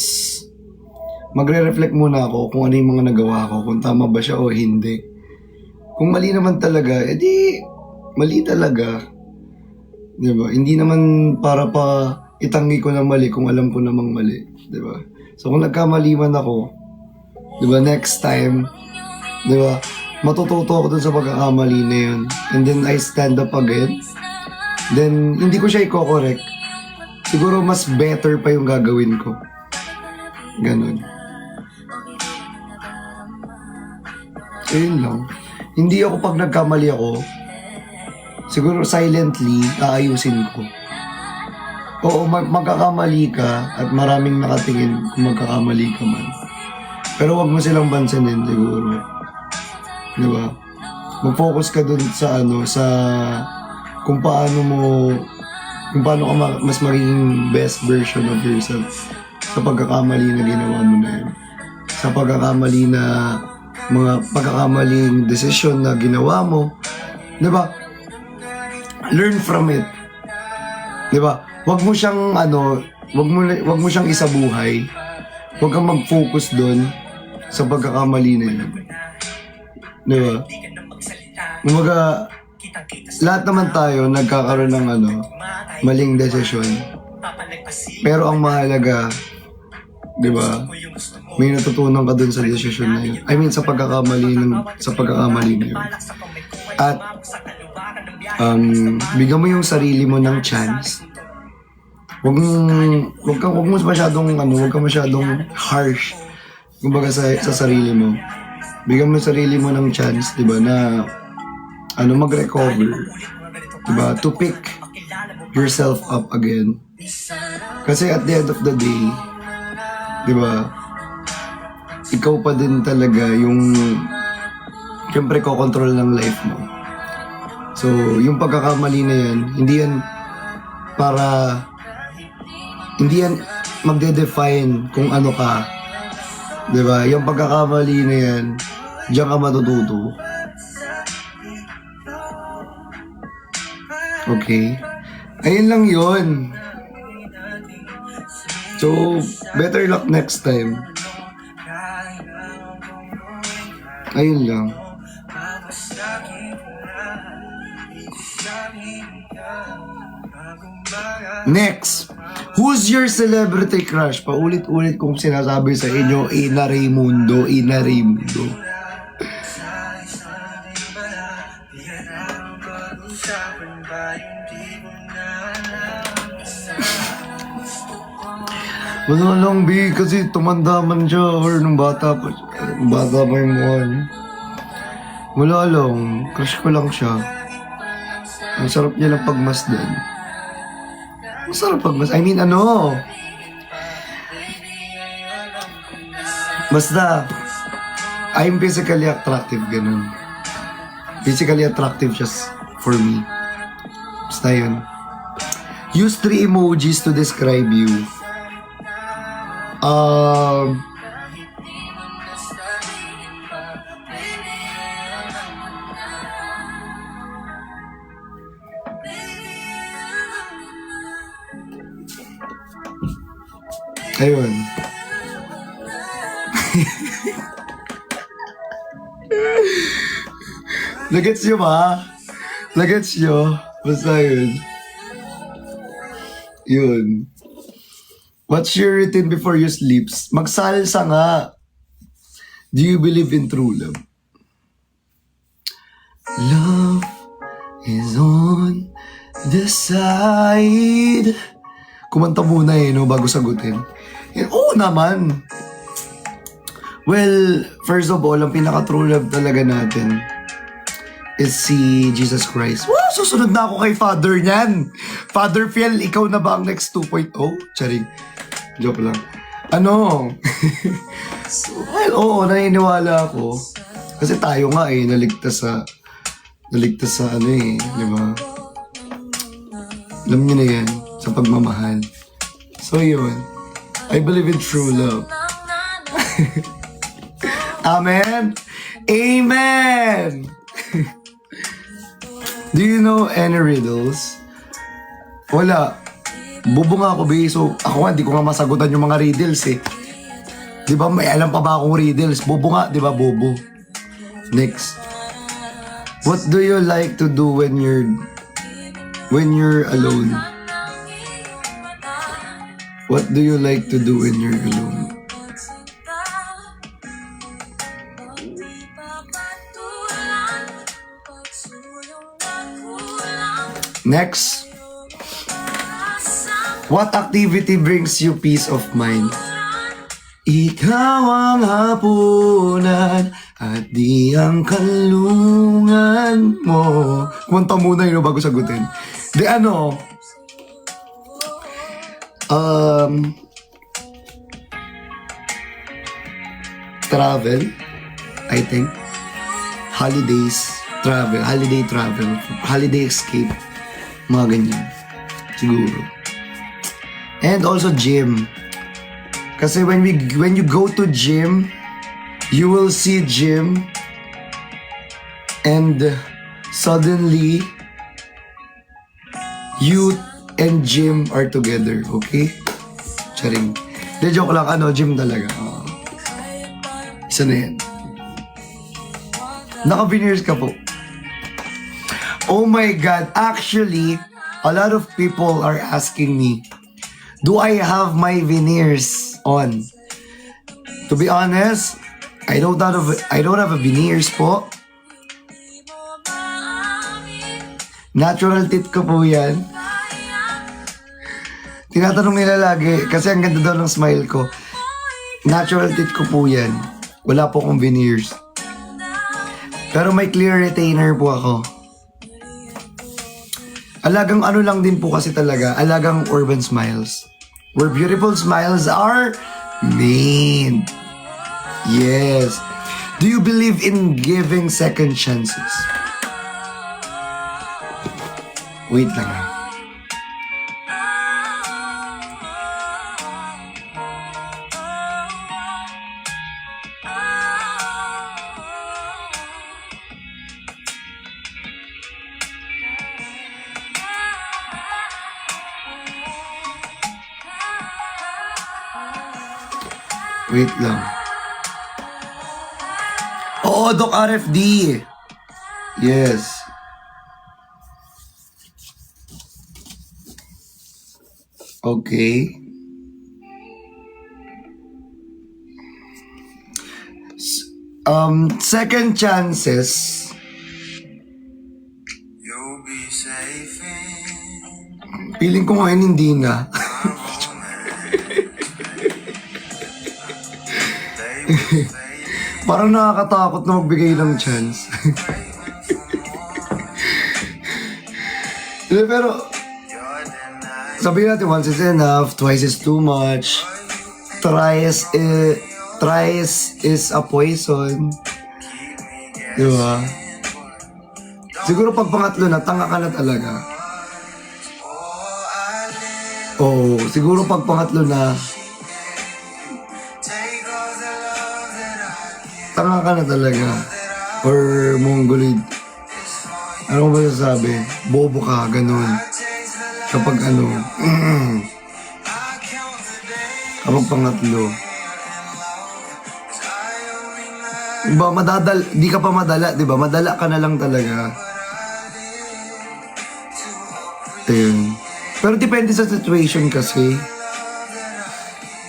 magre-reflect muna ako kung ano yung mga nagawa ko, kung tama ba siya o hindi. Kung mali naman talaga, edi mali talaga. Diba? Hindi naman para pa itanggi ko na mali kung alam ko namang mali. Diba? So kung nagkamali man ako, diba, next time, diba, matututo ako dun sa pagkakamali na yun. And then I stand up again. Then hindi ko siya i-correct. Siguro mas better pa yung gagawin ko. Ganun. Ayun lang. Hindi ako pag nagkamali ako, siguro silently, aayusin ko. Oo, magkakamali ka at maraming nakatingin kung magkakamali ka man. Pero wag mo silang bansanin siguro. Diba? Mag-focus ka dun sa kung paano ka mas magiging best version of yourself sa pagkakamali na ginawa mo na yun. Sa pagkakamali na mga pagkakamaling desisyon na ginawa mo. Diba? Learn from it. Diba? Wag mo siyang wag mo siyang isabuhay. Wag kang mag-focus doon sa pagkakamali na yun. Diba? Kumbaga, lahat naman tayo nagkakaroon ng maling desisyon. Pero ang mahalaga, di ba, may natutunan ka dun sa desisyon na yun. I mean, sa pagkakamali na yun. At, bigyan mo yung sarili mo ng chance. Wag mo masyadong harsh. Kumbaga sa sarili mo. Bigyan mo yung sarili mo ng chance, di ba, na mag-recover, diba? To pick yourself up again. Kasi at the end of the day, diba, ikaw pa din talaga yung siyempre ko-control ng life mo. So, yung pagkakamali na yan, hindi yan magde-define kung ano ka. Diba? Yung pagkakamali na yan, diyan ka matututo. Okay? Ayun lang yun. So, better luck next time. Ayun lang. Next. Who's your celebrity crush? Paulit-ulit kong sinasabi sa inyo, Ina Raymundo. Wala lang, B, kasi tumanda man siya or nung bata pa yung mukha niya. Wala lang, crush ko lang siya. Ang sarap niya lang pagmasdan. Ang sarap pagmasdan, basta, I'm physically attractive, ganun. Physically attractive just for me. Basta yun. Use 3 emojis to describe you. Ayun. Nagets nyo ba? Nagets nyo? Basta yun. Yun. What's your routine before you sleep? Magsalsa nga. Do you believe in true love? Love is on the side. Kumanta muna no, bago sagutin. Oo naman. Well, first of all, ang pinaka-true love talaga natin is si Jesus Christ. Wow, susunod na ako kay Father niyan. Father Fiel, ikaw na ba ang next 2.0? Charing. Joke lang. Ano? Well, oo, naniniwala ako. Kasi tayo nga naligtas sa ano di ba? Alam niyo na yan, sa pagmamahal. So yun, I believe in true love. Amen? Amen! Do you know any riddles? Wala. Bobo nga ako, be. So, ako nga, di ko nga masagutan yung mga riddles Di ba, may alam pa ba akong riddles? Bobo nga, di ba, bobo? Next. What do you like to do when you're alone? What do you like to do when you're alone? Next. What activity brings you peace of mind? Ikaw ang hapunan at di ang kalungan mo. Kumanta muna bago sagutin. Di ano? Travel, I think. Holiday travel, holiday escape. Mga ganyan. Siguro. And also gym. Kasi when you go to gym, you will see gym and suddenly you and gym are together, okay? Charing. De joke lang, gym talaga. Isa na yan. Naka-veneers ka po. Oh my God, actually, a lot of people are asking me, do I have my veneers on? To be honest, I don't have a veneers po. Natural teeth ko po yan. Tinatanong nila lagi, kasi ang ganda daw ng smile ko. Natural teeth ko po yan. Wala po akong veneers. Pero may clear retainer po ako. Alagang ano lang din po kasi talaga, alagang urban smiles. Where beautiful smiles are made. Yes. Do you believe in giving second chances? Wait lang. Wait lang. Oo, Doc RFD. Yes. Okay. Second chances. You'll be safe in Feeling ko ngayon hindi na. Parang nakakatakot na magbigay ng chance. Pero, sabihin natin, once is enough, twice is too much, thrice is a poison. Diba? Siguro pag pangatlo na, tanga ka na talaga. Oo, siguro pag pangatlo na, tanga ka na talaga. Or mongoloid. Ano ba sasabi? Bobo ka, ganun. Kapag kapag pangatlo. Diba, di ka pa madala, diba? Madala ka na lang talaga. Ito yun. Pero depende sa situation kasi.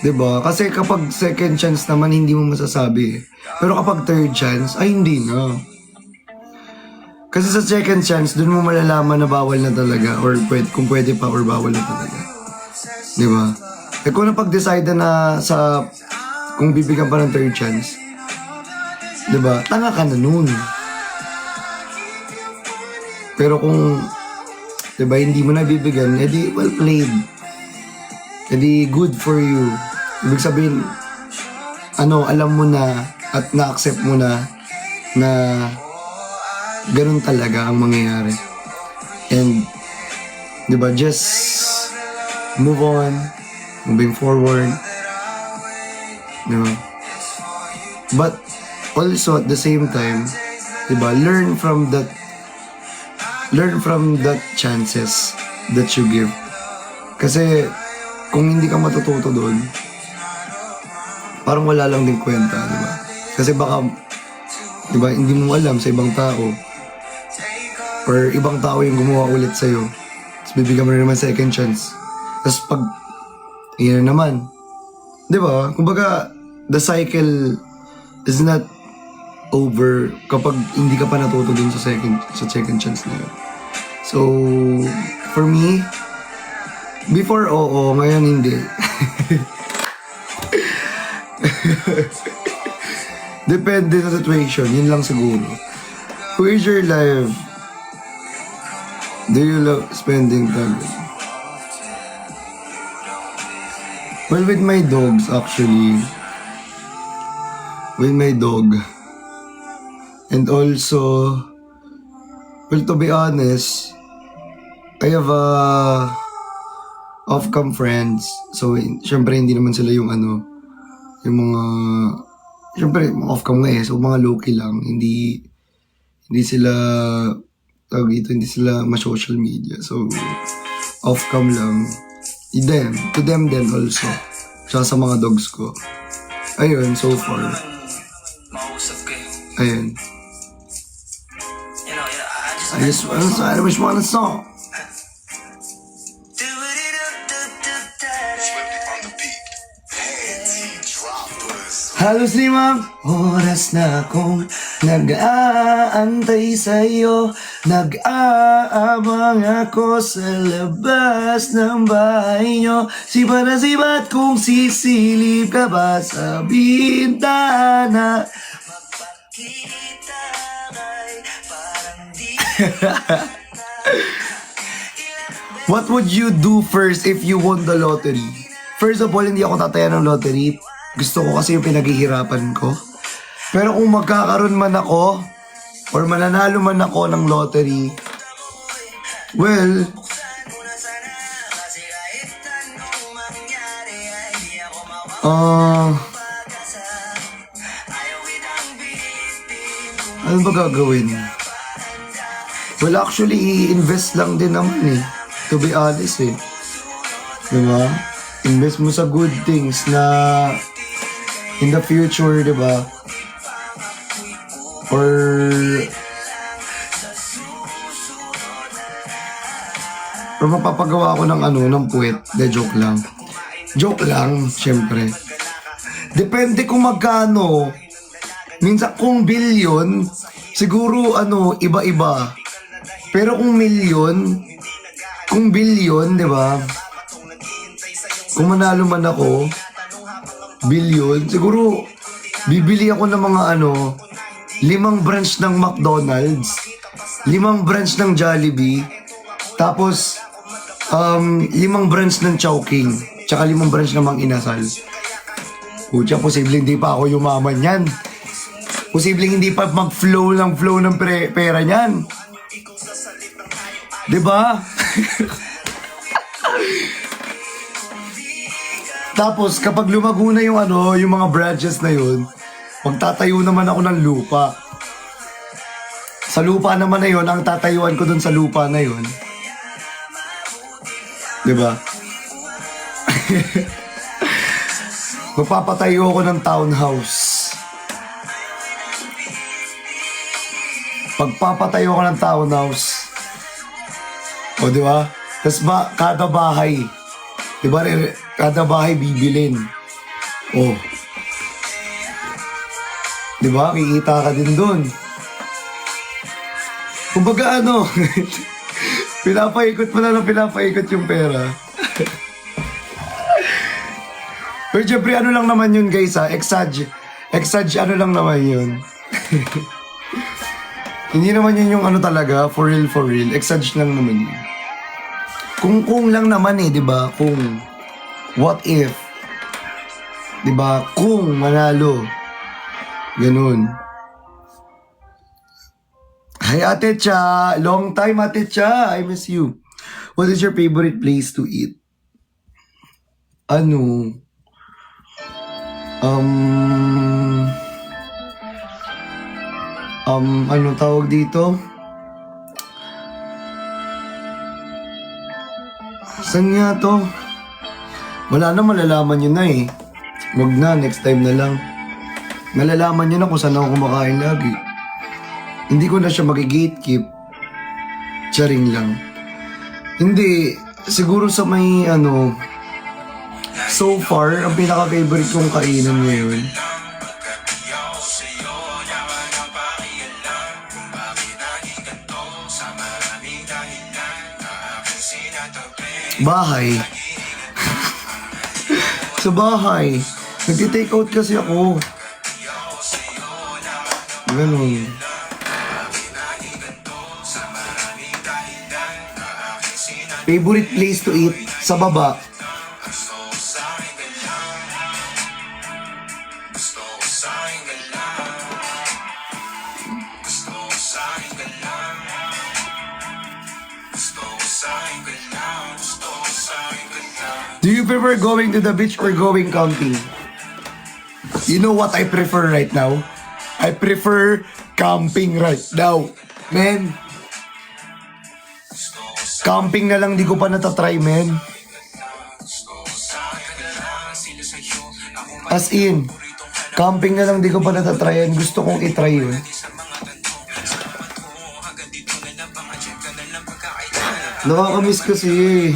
'Di ba? Kasi kapag second chance naman, hindi mo masasabi eh. Pero kapag third chance, ay hindi na. Kasi sa second chance, dun mo malalaman na bawal na talaga. Or kung pwede pa or bawal na talaga. 'Di ba? Eh kung napag-decide na sa kung bibigyan pa ng third chance, 'di ba? Tanga ka na nun. Pero kung 'di ba hindi mo na bibigyan, edi well played. Edi good for you. Ibig sabihin, alam mo na at na-accept mo na ganun talaga ang mangyayari. And 'di ba, just move on, moving forward. Diba? But also at the same time, diba, learn from that chances that you give. Kasi kung hindi ka matututo doon, parang wala lang din kwenta, diba? Kasi baka, diba, hindi mo alam sa ibang tao or ibang tao yung gumawa ulit sa'yo. Tapos bibigyan mo na naman second chance. Tapos pag, yun na naman. Diba? Kumbaga, the cycle is not over kapag hindi ka pa natuto dun sa second chance na yun. So, for me, before oo, ngayon hindi. Depende sa situation, yun lang siguro. Who is your life? Do you love spending time with? Well, with my dogs, actually. With my dog. And also, well, to be honest, I have off-cam friends. So, syempre, hindi naman sila yung yung mga, syempre, mga off-cam nga eh. So, mga low-key lang. Hindi sila, hindi sila ma-social media. So, off-cam lang. To them then also. Tsaka sa mga dogs ko. Ayun, so far. Mausap ko eh. Ayun. You know, I just want a song. Halos 5 oras na akong nag-aantay sa'yo. Nag-aabang ako sa labas ng bahay nyo. Sibat na sibat kung sisilip ka ba sa bintana. What would you do first if you won the lottery? First of all, hindi ako tataya ng lottery. Gusto ko kasi yung pinaghihirapan ko. Pero kung magkakaroon man ako, or mananalo man ako ng lottery, well, ano ba gagawin? Well, actually, i-invest lang din naman eh. To be honest eh. Diba? Invest mo sa good things na in the future, diba? Or mapapagawa ko ng puwet. Joke lang. Joke lang, syempre. Depende kung magkano. Minsan kung billion, siguro iba-iba. Pero kung billion, di ba? Kung manalo man ako, billion, siguro bibili ako ng mga 5 branch ng McDonald's, 5 branch ng Jollibee, tapos 5 branch ng Chowking, tsaka 5 branch ng Mang Inasal. Pucha, posibleng hindi pa ako yumaman yan. Posibleng hindi pa mag-flow ng pera niyan. Diba? Tapos, kapag lumago na yung mga branches na yun, magtatayo naman ako ng lupa. Sa lupa naman na yun, ang tatayuan ko dun sa lupa na yun. Diba? Magpapatayo ako ng townhouse. Pagpapatayo ko ng townhouse, o diba? Tapos kada bahay, di ba, kada bahay bibilin. Oh. Di ba, kikita ka din dun. Kumbaga ano, pinapaikot mo na lang pinapaikot yung pera. Pero syempre, ano lang naman yun guys ha, exage ano lang naman yun. Hindi naman yun yung ano talaga, for real, exage lang naman yun. Kung lang naman eh, di ba? Kung, what if? Di ba? Kung manalo. Ganun. Hi Ate Cha! Long time Ate Cha! I miss you. What is your favorite place to eat? Ano? Ano tawag dito? Saan nga to? Wala na, malalaman nyo na eh. Wag na, next time na lang. Malalaman nyo na kung saan ako kumakain lagi. Hindi ko na siya mag-gatekeep. Charing lang. Hindi, siguro sa may ano, so far, ang pinaka-favorite kong kainan ngayon, bahay. Sa bahay. Nagti-take out kasi ako. Ganun. Favorite place to eat? Sa baba. Do you prefer going to the beach or going camping? You know what I prefer right now? I prefer camping right now. Man. Camping na lang di ko pa natatry, man. As in, camping na lang di ko pa natatryan. Gusto kong itry yun. Nakakamiss kasi eh.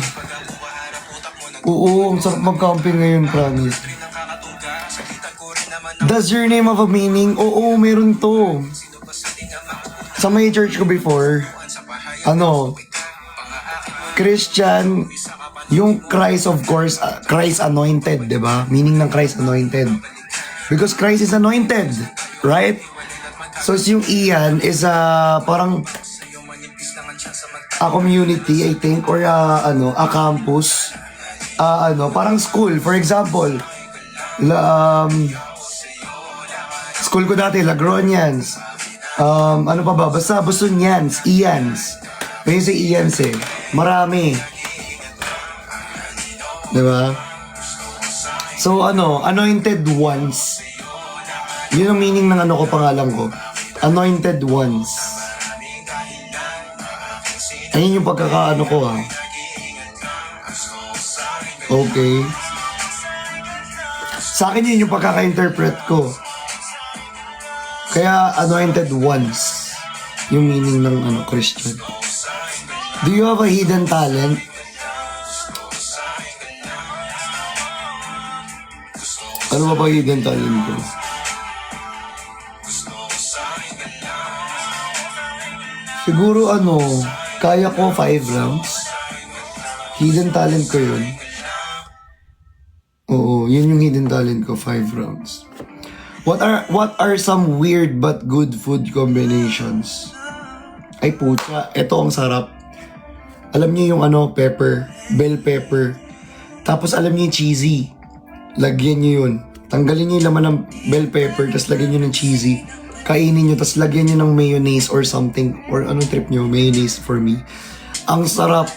Oo, ang sarap mag-camping ngayon, promise. Does your name have a meaning? Oo, meron to. Sa may church ko before, ano, Christian, yung Christ of course, Christ anointed, di ba? Meaning ng Christ anointed. Because Christ is anointed, right? So yung Ian is parang a community, I think, or a campus. Parang school. For example, school ko dati, Lagronians. Ano pa ba? Basta Busunians, Ians. May si Ians eh. Marami. Diba? So anointed ones. Yun ang meaning ng ano ko, pangalan ko. Anointed ones. Ayun yung pagkakaano ko ha. Okay. Sa akin yun yung pagkaka-interpret ko. Kaya anointed ones yung meaning ng Christian. Do you have a hidden talent? Ano ba hidden talent ko? Siguro kaya ko 5 rounds. Hidden talent ko yun. Oo, yun yung hidden talent ko, 5 rounds. What are some weird but good food combinations? Ay pucha, eto ang sarap. Alam niyo yung pepper, bell pepper. Tapos alam niyo yung cheesy. Lagyan niyo yun. Tanggalin niyo yung laman ng bell pepper, tapos lagyan niyo ng cheesy. Kainin niyo, tapos lagyan niyo ng mayonnaise or something. Or anong trip niyo? Mayonnaise for me. Ang sarap.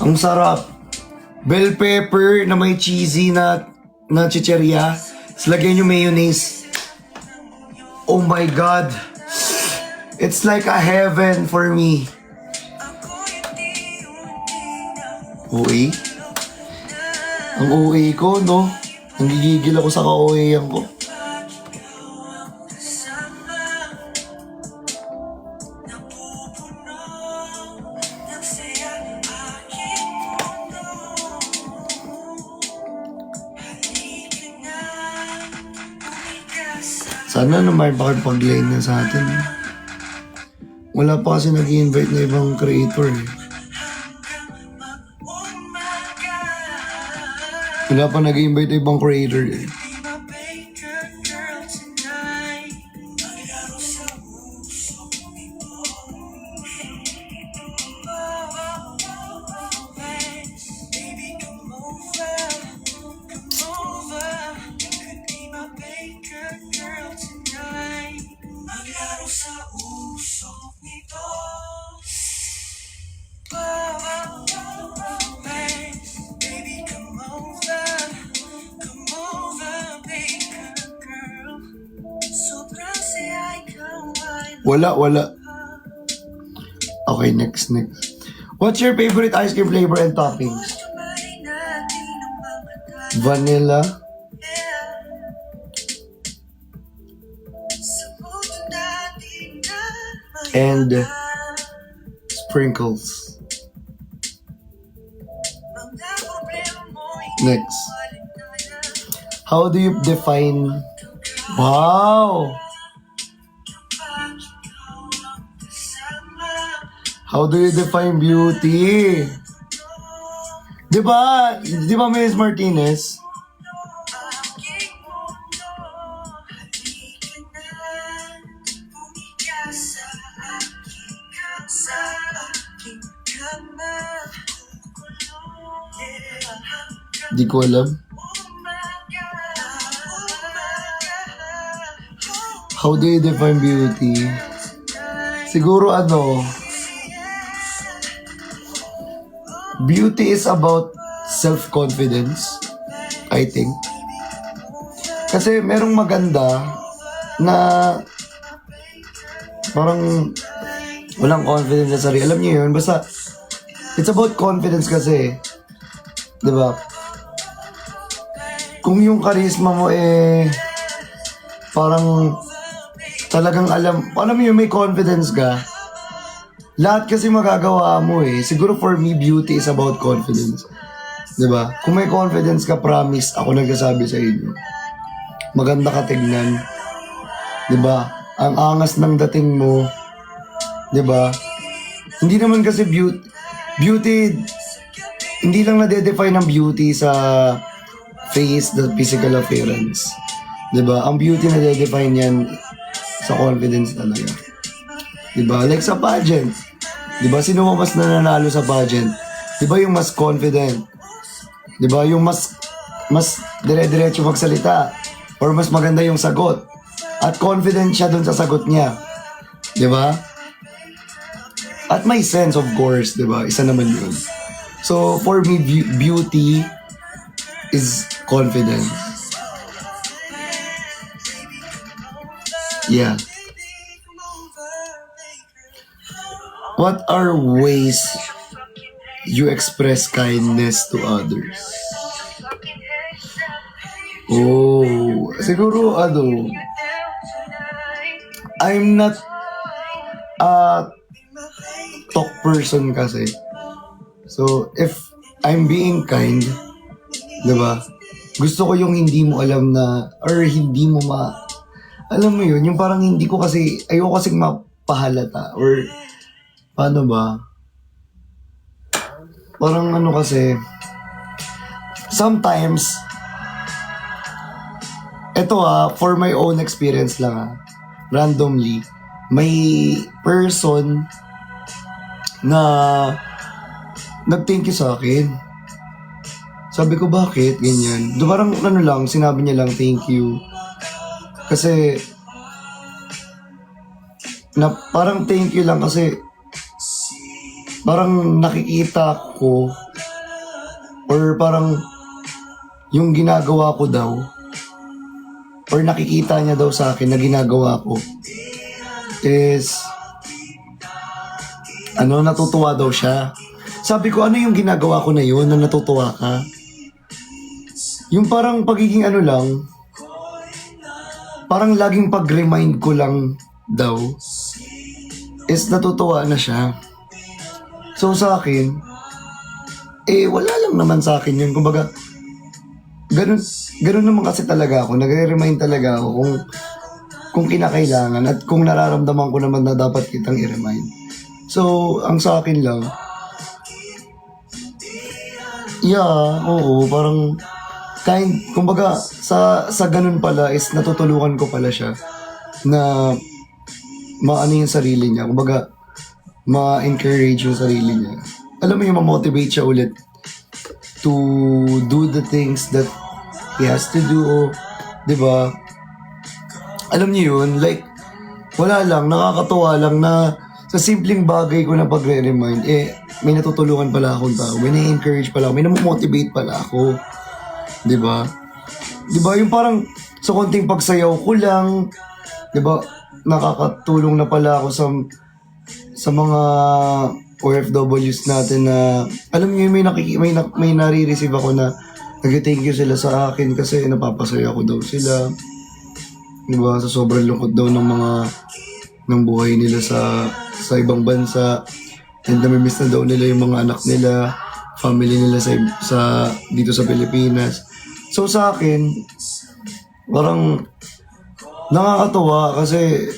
Ang sarap. Bell pepper na may cheesy na chicherya. Tapos lagyan nyo mayonnaise. Oh my God. It's like a heaven for me. OA? Ang OA ko, no? Nanggigigil ako sa ka-OA-yang ko. Sana naman pakipag-line na sa atin. Wala pa kasi nag-invite na ibang creator eh. Wala pa nag-invite na ibang creator eh. Wala. Okay, next. What's your favorite ice cream flavor and toppings? Vanilla. And sprinkles. Next. How do you define... Wow! How do you define beauty? Diba Miss Martinez? Di ko alam. How do you define beauty? Siguro beauty is about self-confidence, I think. Kasi merong maganda na parang walang confidence sa sarili. Alam niyo yun, basta it's about confidence kasi. Diba? Kung yung charisma mo parang talagang alam mo yun, may confidence ka. Lahat kasi magagawa mo eh. Siguro for me, beauty is about confidence. Diba? Kung may confidence ka, promise, ako nagsasabi sa inyo. Maganda ka tignan. Diba? Ang angas ng dating mo. Diba? Hindi naman kasi beauty, hindi lang nade-define ng beauty sa face, the physical appearance. Diba? Ang beauty nade-define yan sa confidence talaga. Diba? Like sa pageant. Diba? Sino mas nananalo sa pageant? Diba yung mas confident? Diba? Yung mas dire-diretso magsalita. Or mas maganda yung sagot. At confident siya dun sa sagot niya. Diba? At may sense, of course. Diba? Isa naman yun. So, for me, beauty is confidence. Yeah. What are ways you express kindness to others? Oh, siguro I'm not a talk person kasi. So, if I'm being kind, diba? Gusto ko yung hindi mo alam na, or hindi mo alam mo yun, yung parang hindi ko kasi, ayoko kasing mapahalata, or paano ba? Parang kasi, sometimes, eto for my own experience lang randomly, may person na nag-thank you sa akin. Sabi ko, bakit? Ganyan. Parang sinabi niya lang, thank you. Kasi, parang thank you lang kasi, parang nakikita ko or parang yung ginagawa ko daw or nakikita niya daw sa akin na ginagawa ko is natutuwa daw siya. Sabi ko, ano yung ginagawa ko na yun na natutuwa ka? Yung parang pagiging lang, parang laging pag-remind ko lang daw is natutuwa na siya. So sa akin, wala lang naman sa akin yun. Kumbaga, ganun naman kasi talaga ako. Nagre-remind talaga ako kung kung kinakailangan at kung nararamdaman ko naman na dapat kitang i-remind. So, ang sa akin lang, oo, parang kumbaga, sa ganun pala is natutulungan ko pala siya na maano yung sarili niya. Kumbaga, ma-encourage yung sarili niya. Alam mo yung ma-motivate siya ulit to do the things that he has to do. Diba? Alam niyo yun, like, wala lang, nakakatuwa lang na sa simpleng bagay ko na pagre-remind, may natutulungan pala akong tao, may na-encourage pala ako, may namomotivate pala ako. Diba? Diba? Yung parang sa konting pagsayaw ko lang, diba? Nakakatulong na pala ako sa mga OFWs natin na, alam niyo, may nare-receive ako na nag-thank you sila sa akin kasi napapasaya ko daw sila. Diba? Sa sobrang lungkot daw ng buhay nila sa ibang bansa. And namimiss na daw nila yung mga anak nila, family nila sa dito sa Pilipinas. So sa akin, parang nakakatuwa kasi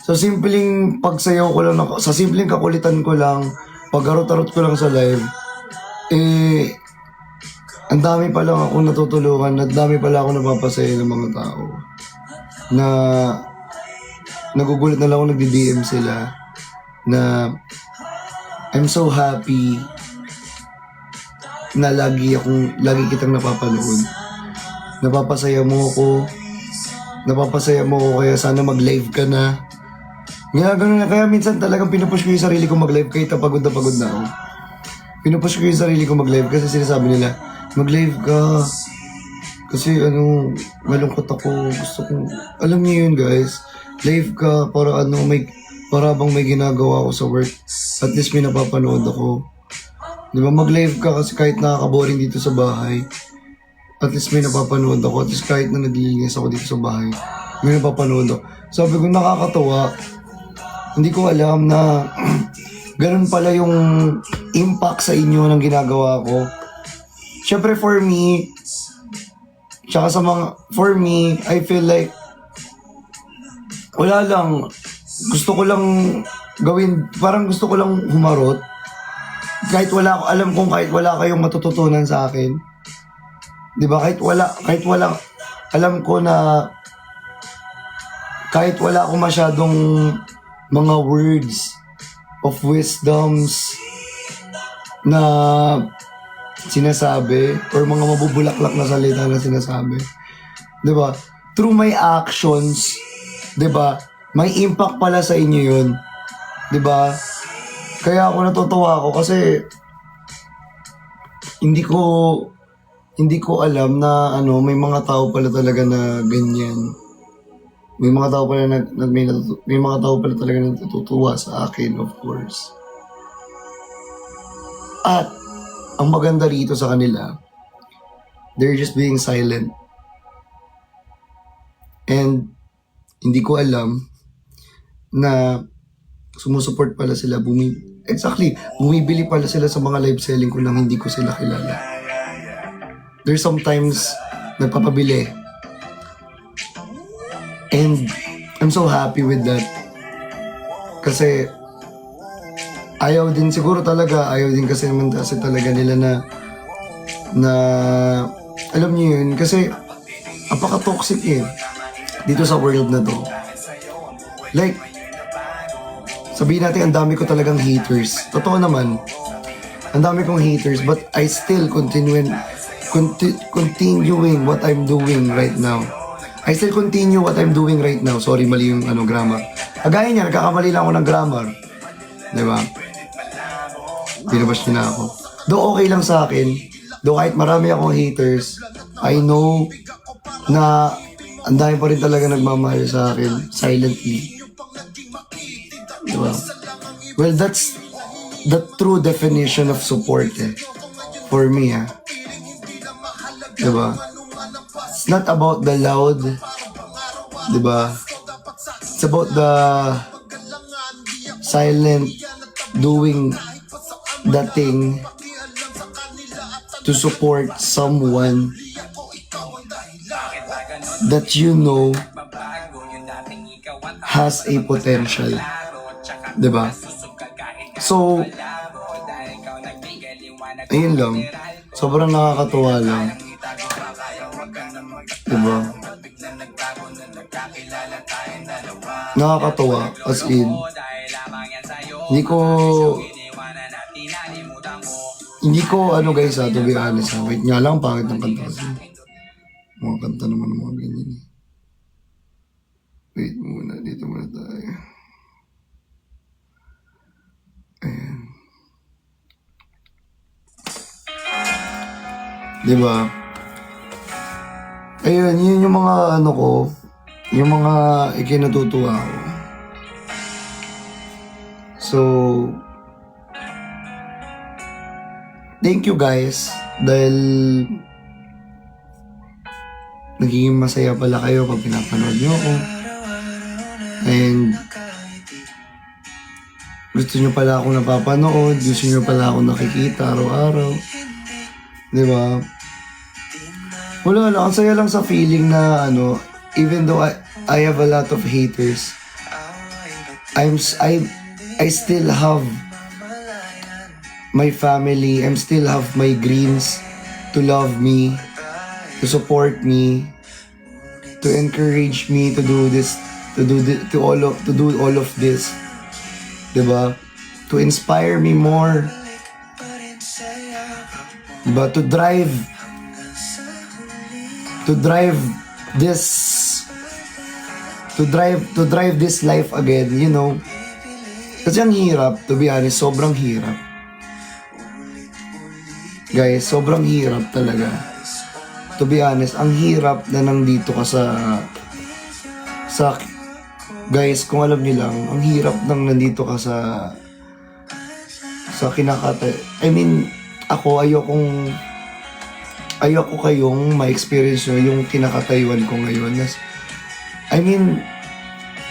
sa simpleng pagsayaw ko lang, sa simpleng kakulitan ko lang, pag-arot-arot ko lang sa live, ang dami pa lang ako natutulungan, at dami pa lang ako napapasaya ng mga tao. Na nagugulat na lang ako, nagdi-DM sila na I'm so happy na lagi kitang napapanood. Napapasaya mo ako kaya sana mag-live ka na. Kaya minsan talagang pinupush ko yung sarili ko mag-live kahit pagod na ako. Pinupush ko yung sarili ko mag-live kasi sinasabi nila, mag-live ka. Kasi malungkot ako. Gusto kong, alam niyo yun guys, live ka para para bang may ginagawa ako sa work. At least may napapanood ako. Di ba, mag-live ka kasi kahit nakaka-boring dito sa bahay, at least may napapanood ako. At least kahit na nag-iingis ako dito sa bahay, may napapanood ako. Sabi ko, nakakatawa. Hindi ko alam na ganun pala yung impact sa inyo ng ginagawa ko. Siyempre for me, I feel like wala lang. Gusto ko lang gawin, parang gusto ko lang humarot. Kahit wala kayong matututunan sa akin. 'Di ba? Kahit wala, alam ko na kahit wala akong masyadong mga words of wisdoms na sinasabi or mga mabubulaklak na salita na sinasabi. 'Di ba? Through my actions, 'di ba? May impact pala sa inyo 'yun. 'Di ba? Kaya ako natutuwa ako kasi hindi ko alam na may mga tao pala talaga na ganyan. May mga tao pala may mga tao pala talaga na natutuwa sa akin, of course. At ang maganda rito sa kanila, they're just being silent. And hindi ko alam na sumusuport pala sila. Bumibili pala sila sa mga live selling ko nang hindi ko sila kilala. There's sometimes nagpapabili. And I'm so happy with that. Kasi ayaw din kasi naman talaga nila na alam niyo yun, kasi apaka-toxic dito sa world na to. Like, sabihin natin, ang dami ko talagang haters. Totoo naman, ang dami kong haters, but I still continuing what I'm doing right now. I still continue what I'm doing right now. Sorry, mali yung grammar. Agaya niya, nagkakamali lang ako ng grammar. Diba? Binabash niyo na ako. Though okay lang sa akin, though kahit marami akong haters, I know na ang dami pa rin talaga nagmamahal sa akin, silently. Diba? Well, that's the true definition of support for me. Diba? It's not about the loud, diba? It's about the silent doing the thing to support someone that you know has a potential. Diba? So, ayun lang. Sobrang nakakatuwa lang. Diba? Nakakatuwa. As in, hindi ko ano guys to be honest wait nga lang, pangit ng kanta kasi. Mga kanta naman ng mga ganyan eh. Wait muna, dito muna tayo. Ayan. Diba? Ayun, yun yung mga ano ko, yung mga ikinatutuwa ko. So, thank you guys dahil nagiging masaya pala kayo pag pinapanood nyo ako. And gusto nyo pala akong napapanood, gusto nyo pala akong nakikita araw-araw. Diba? Wala lang, ang saya lang sa feeling na ano, even though I have a lot of haters, I still have my family, I still have my greens to love me, to support me, to encourage me to do this, to do all of this, diba? To inspire me more, diba? To drive this life again, you know. Kasi ang hirap, to be honest, sobrang hirap. Guys, sobrang hirap talaga. To be honest, ang hirap na nandito ka sa guys, kung alam niyo lang, ang hirap nang nandito ka sa kinakata. I mean, ayoko kayong ma-experience nyo yung kinakatayuan ko ngayon. I mean,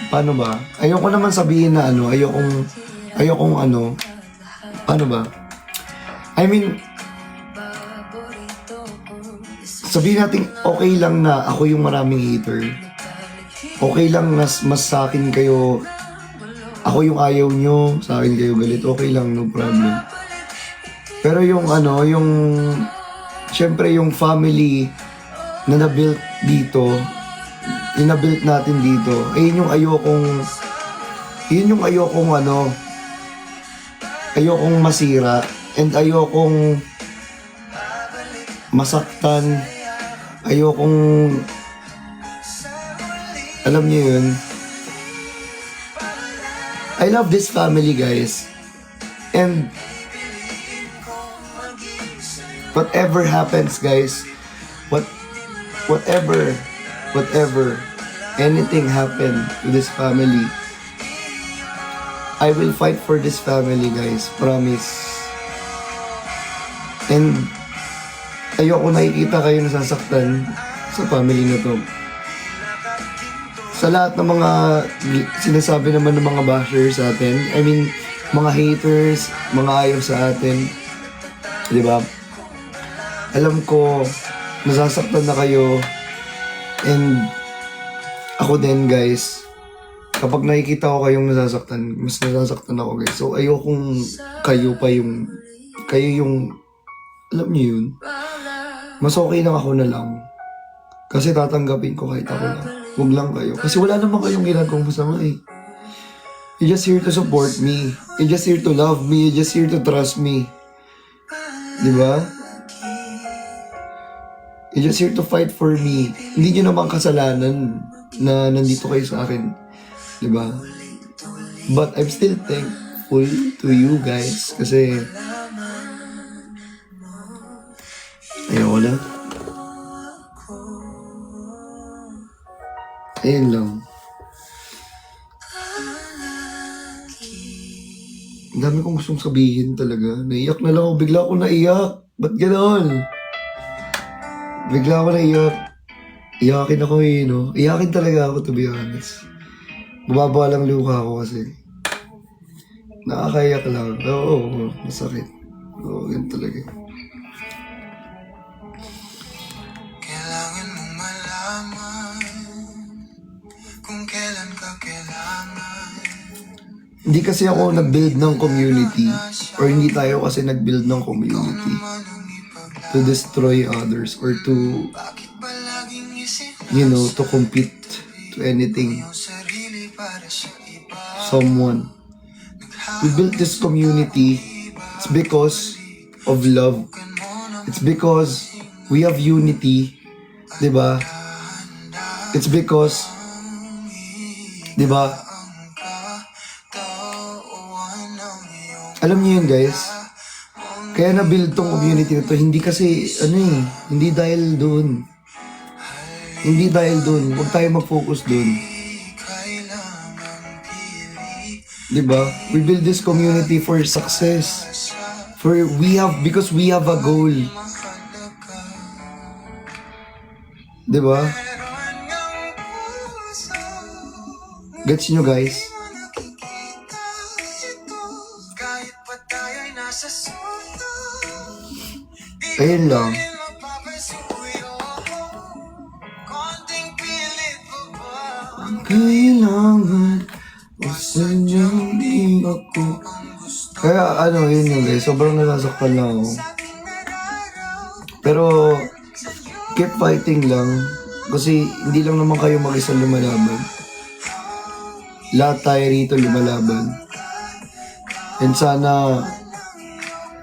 paano ba? Ayoko naman sabihin na ano, ayokong ano, paano ba? I mean, sabihin natin okay lang na ako yung maraming hater. Okay lang na mas sa akin kayo, ako yung ayaw nyo, sa akin kayo galit, okay lang, no problem. Pero yung ano, syempre yung family na na-build dito, na-build natin dito, yun yung ayokong ano, ayokong masira, and ayokong masaktan, ayokong, alam niyo yun. I love this family, guys. And whatever happens, guys, whatever, anything happen to this family, I will fight for this family, guys. Promise. And ayoko nakikita kayo nasasaktan sa family na to. Sa lahat ng mga sinasabi naman ng mga bashers sa atin, I mean, mga haters, mga ayaw sa atin, di ba? Alam ko, nasasaktan na kayo, and ako din, guys. Kapag nakikita ko kayong nasasaktan, mas nasasaktan ako, guys. So, ayokong kayo yung, alam niyo yun, mas okay lang ako na lang. Kasi tatanggapin ko kahit ako lang. Huwag lang kayo. Kasi wala naman kayong ginagawang masama eh. You're just here to support me. You're just here to love me. You're just here to trust me. Diba? You're just here to fight for me. Hindi nyo naman kasalanan na nandito kayo sa akin. Diba? But I'm still thankful to you guys. Kasi ayoko na. Ayun lang. Ang dami kong gustong sabihin talaga. Naiyak na lang ako. Bigla ako naiyak. Ba't gano'n? Bigla ako naiyak. Iyakin ako eh, no? Iyakin talaga ako, to be honest. Bumaba lang luha ako kasi. Nakakaiyak lang. Oo, masakit. Oo, yan talaga. Kailangan mong malaman kung kailan ka Hindi kasi ako nag-build ng community, or hindi tayo kasi nag-build ng community to destroy others or to, you know, to compete to anything, someone. We built this community. It's because of love. It's because we have unity, diba? It's because, diba? Alam niyo yun, guys? Kaya na-build tong community na to, hindi kasi, hindi dahil doon. Hindi dahil doon. Huwag tayo mag-focus doon. Diba? We build this community for success. Because we have a goal. Diba? Gets nyo, guys? Ayun lang. Ang kailangan sa niyang di ako. Kaya yun yung guys, sobrang nasasaktan lang ako. Pero, keep fighting lang. Kasi hindi lang naman kayo mag-isa lumalaban. Lahat tayo rito lumalaban. And sana,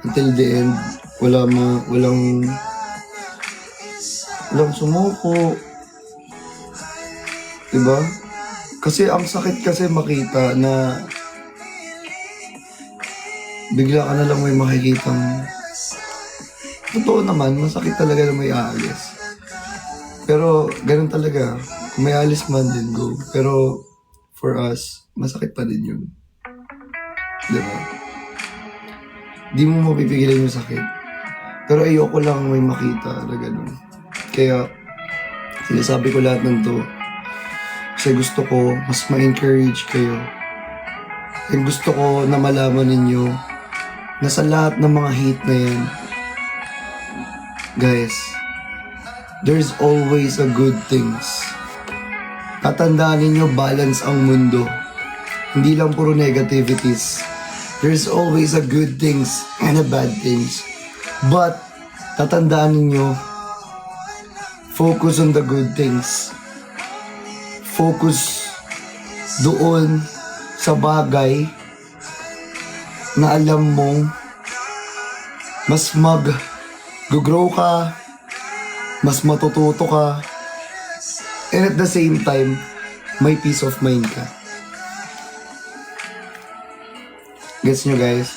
until the end, walang sumuko. Diba? Kasi ang sakit kasi makita na bigla ka na lang may makikitang totoo naman, masakit talaga na may aalis. Pero ganun talaga. Kung may alis man din, go. Pero for us, masakit pa din yun. Diba? Di mo mapipigilan yung sakit. Pero ayoko lang may makita na ganun. Kaya, sinasabi ko lahat ng to. Kasi gusto ko, mas ma-encourage kayo. And gusto ko na malaman ninyo na sa lahat ng mga hate na yan, guys, there's always a good things. Tatandaan ninyo, balance ang mundo. Hindi lang puro negativities. There's always a good things and a bad things. But, tatandaan ninyo, focus on the good things. Focus doon sa bagay na alam mong mas mag-grow ka, mas matututo ka, and at the same time, may peace of mind ka. Gets nyo, guys?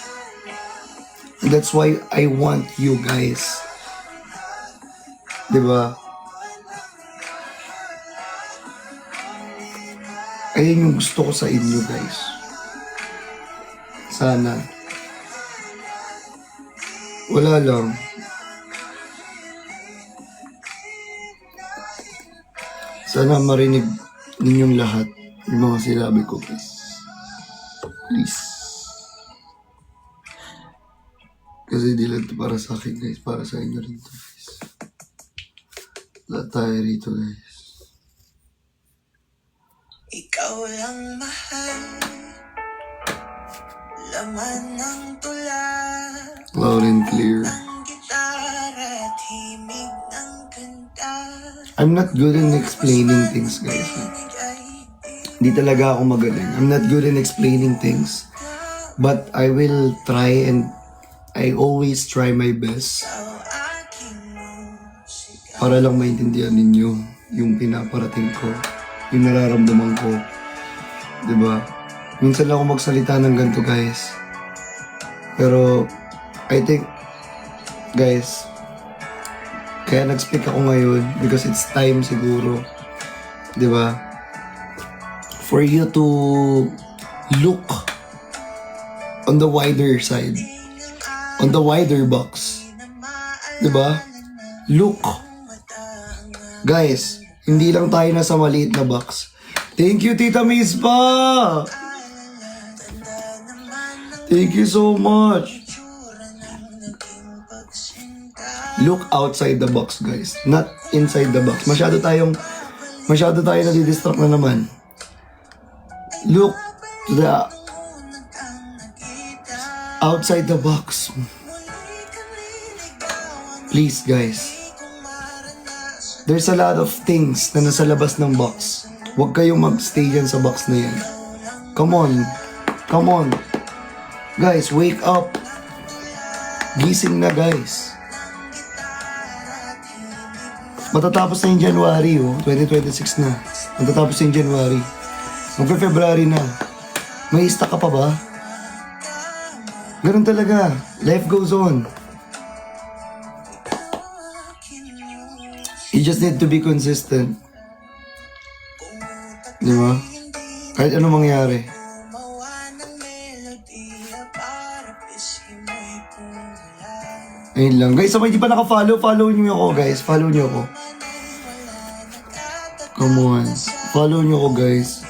That's why I want you guys. Diba? Ayun yung gusto ko sa inyo, guys. Sana. Wala lang. Sana marinig ninyong lahat yung mga sinabi ko, please. Please. Kasi di lang ito para sa akin, guys. Para sa inyo rin ito, guys. Lahat tayo rito, guys. Ikaw lang mahal, laman ng tula, Loud and clear. ang gitara, himig ng kanta. I'm not good in explaining things, guys. Hindi talaga ako magaling. I'm not good in explaining things. But I will try, and I always try my best para lang maintindihan ninyo yung pinaparating ko, yung nararamdaman ko. Diba? Minsan lang ako magsalita ng ganito, guys. Pero, I think, guys, kaya nag-speak ako ngayon because it's time siguro. Diba? For you to look on the wider side. On the wider box. Diba? Look. Guys, hindi lang tayo nasa maliit na box. Thank you, Tita Mispa! Thank you so much. Look outside the box, guys. Not inside the box. Masyado tayo nadidistract na naman. Look to the outside the box. Please, guys. There's a lot of things na nasa labas ng box. Huwag kayong magstay dyan sa box na yan. Come on. Come on. Guys, wake up. Gising na, guys. Matatapos na yung January, oh. 2026 na. Matatapos na yung January. Magpe-February na. May stock ka pa ba? Ganun talaga. Life goes on. You just need to be consistent. Di ba? Kahit ano mangyari. Ayun lang. Guys, sabay di pa naka-follow, follow niyo ako, guys. Follow niyo ako. Come on. Follow niyo ako, guys.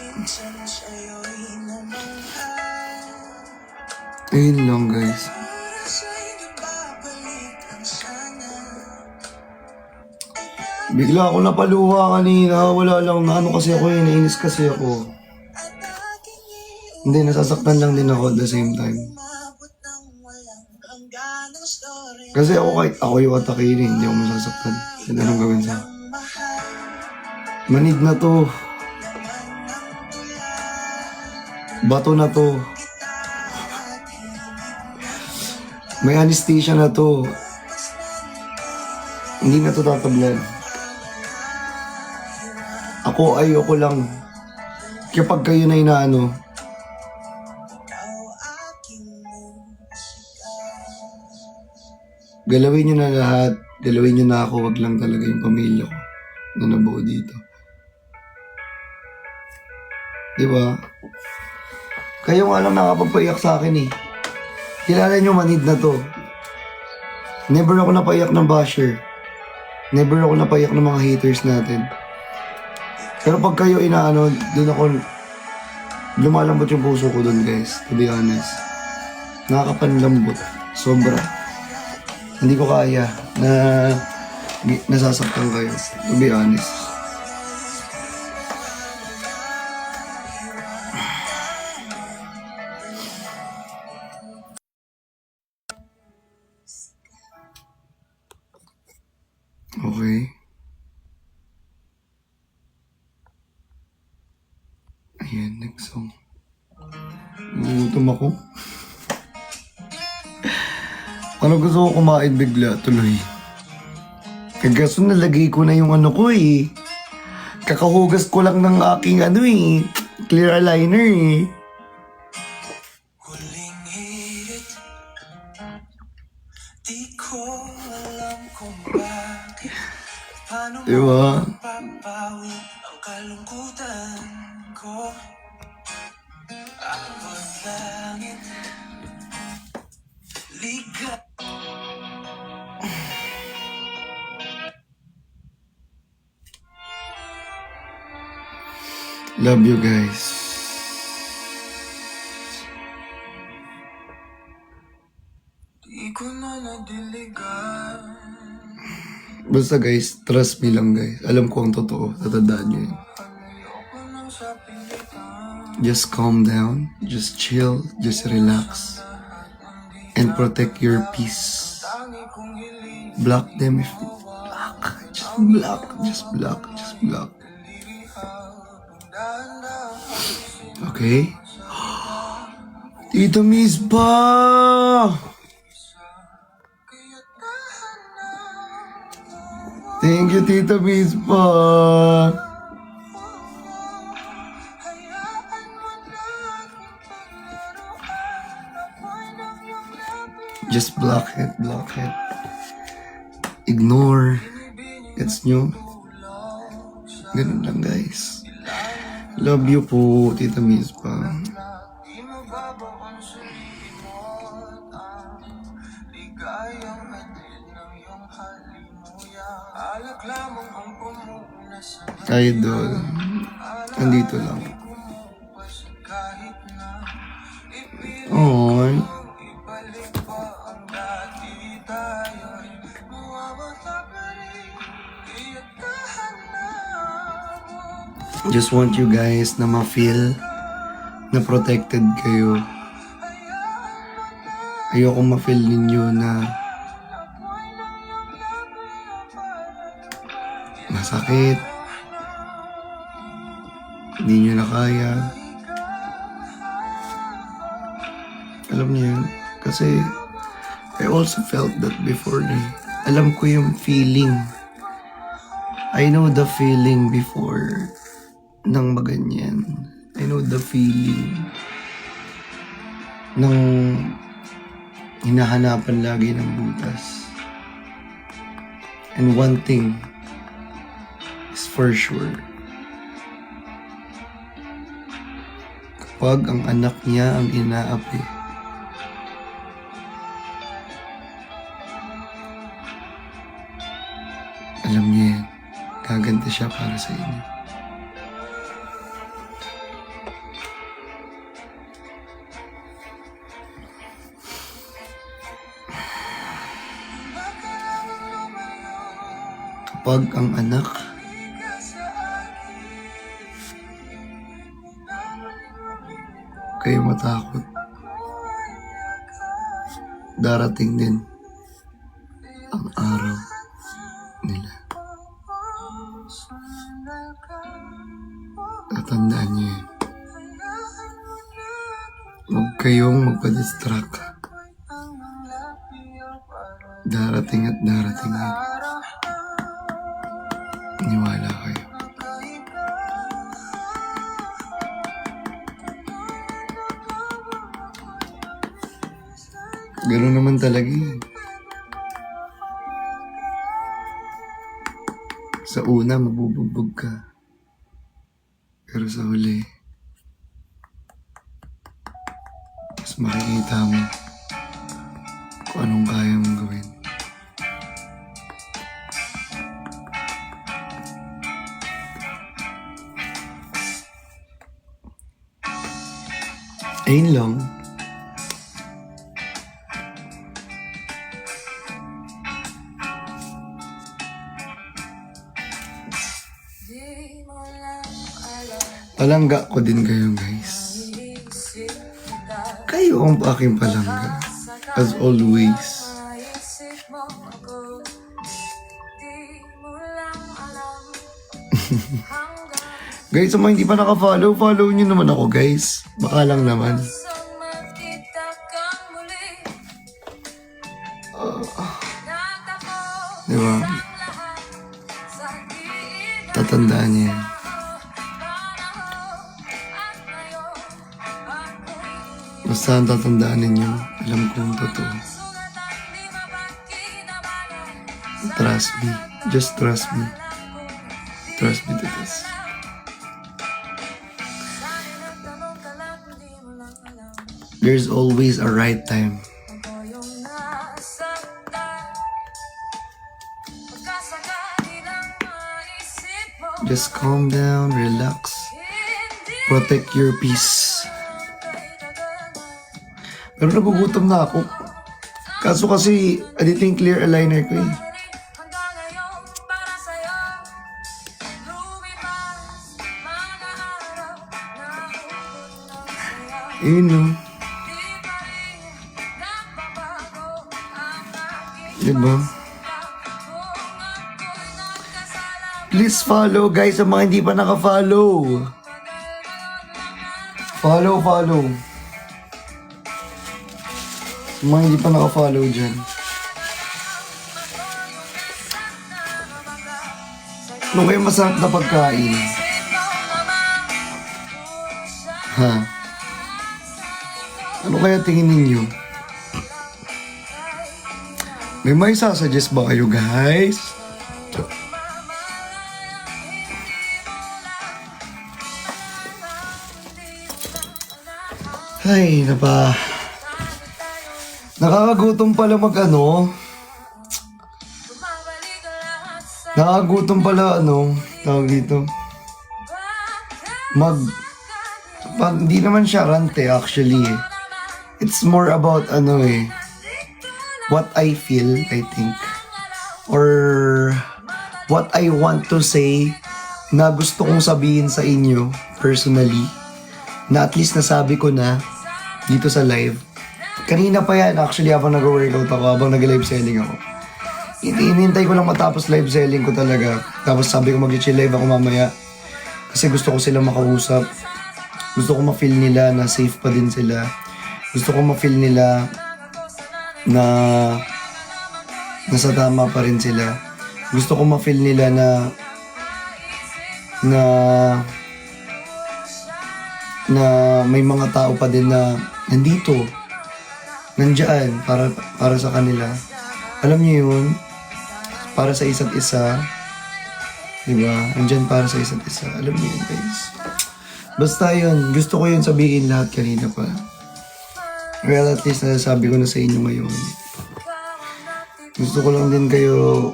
Ayun lang, guys. Bigla ako napaluha kanina. Wala lang na ano kasi ako eh. Nainis kasi ako. Hindi, nasasaktan lang din ako at the same time. Kasi ako kahit ako yung atakin eh. Hindi ako masasaktan. Hindi anong gawin sa manid na to. Bato na to. May anesthesia na to. Hindi na to tatablan. Ako ayoko lang kapag kayo na inaano. Galawin nyo na lahat. Galawin nyo na ako. Wag lang talaga yung pamilya ko na nabuo dito. Diba? Kayo nga lang nakapagpaiyak sa akin eh. Kilala nyo manid na to. Never ako napaiyak ng basher. Never ako napaiyak ng mga haters natin. Pero pag kayo inaano, dun ako lumalambot yung puso ko dun, guys. To be honest. Nakakapanlambot. Sobra. Hindi ko kaya na nasasaktan kayo. To be honest. Okay. Ayan, next song. Nagutom ako. Ano gusto ko kumain bigla tuloy? Kagaso nalagay ko na yung ano ko eh. Kakahugas ko lang ng aking ano eh. Clear aligner eh. Huling hirit, di ko alam kung bakit. Paano Diba? mapapawi ang kalungkutan ko? Ang langit, liga. Love you guys. Di ko na nadiligan. Basta guys, trust me lang guys. Alam ko ang totoo. Tatandaan nyo yun. Ayoko nang sa pilitan. Just calm down. Just chill. Just relax. And protect your peace. Tangi kong hiling. Block them if you block. Just block. Just block. Just block. Okay? Tito Miss pa! Thank you, Tito Miss pa! Just block it, block it. Ignore. Gets nyo? Ganun lang, guys. Love you po, Tita Miss pa. Di mababaw ang sarili mo at ang ligayang hatid ng iyong halimuya. Alak lamang ang pumuna sa Idol. Andito lang. kumupas kahit na ipilit Oy. ibalik pa ang dati tayo'y mawawala pa rin. Iatahan na mo. Just want you guys na ma-feel na protected kayo. Ayoko ma-feel ninyo na masakit, hindi nyo na kaya. Alam niyo yun? Kasi I also felt that before Alam ko yung feeling. I know the feeling before nang maganyan. I know the feeling nang hinahanapan lagi ng butas. And one thing is for sure. Kapag ang anak niya ang inaapi, alam niya yan, gaganti siya para sa inyo. Kapag ang anak kayo matakot, darating din ang araw nila. Tatandaan niyo yun. Huwag kayong magpa-distract. Darating at darating yan. Niwala kayo. Ganun naman talaga eh. Sa una, mabubugbog ka. Pero sa huli, mas makikita mo kung anong kaya mong gawin. Ayun lang. Palangga ko din kayo, guys. Kayo ang aking palangga. As always. Guys, sa mga hindi pa naka-follow, follow nyo naman ako, guys. Baka lang naman. Diba? Tatandaan niya yan. Basta ang tatandaan ninyo, alam kong totoo. Trust me. Just trust me. Trust me to this. There's always a right time. Just calm down, relax. Protect your peace. Pero nagugutom na ako. Kaso kasi, andito yung clear aligner ko eh. Yun o. Diba? Please follow guys sa mga hindi pa naka-follow. Follow. Sa mga hindi pa naka-follow dyan. Ano kayo masarap na pagkain? Ha? Ano kaya tingin ninyo? May sasuggest ba kayo guys? Ay, nakakagutom pala nakakagutom pala tawag dito. Hindi naman siya rante actually eh. It's more about what I feel, I think. Or what I want to say na gusto kong sabihin sa inyo personally. na at least nasabi ko na dito sa live. Kanina pa yan, actually, habang nag-workout ako, habang nag-live selling ako. Inintay ko lang matapos live selling ko talaga. Tapos sabi ko mag-chill live ako mamaya. Kasi gusto ko sila makausap. Gusto ko ma-feel nila na safe pa din sila. Gusto ko ma-feel nila na nasa tama pa rin sila. Gusto ko ma-feel nila na may mga tao pa din na nandito, nandyan para sa kanila. Alam niyo yun, para sa isa't isa, diba? Nandyan para sa isa't isa. Alam niyo yun, guys. Basta yun, gusto ko yun sabihin lahat kanina pa. Well, at least nasasabi ko na sa inyo ngayon. Gusto ko lang din kayo,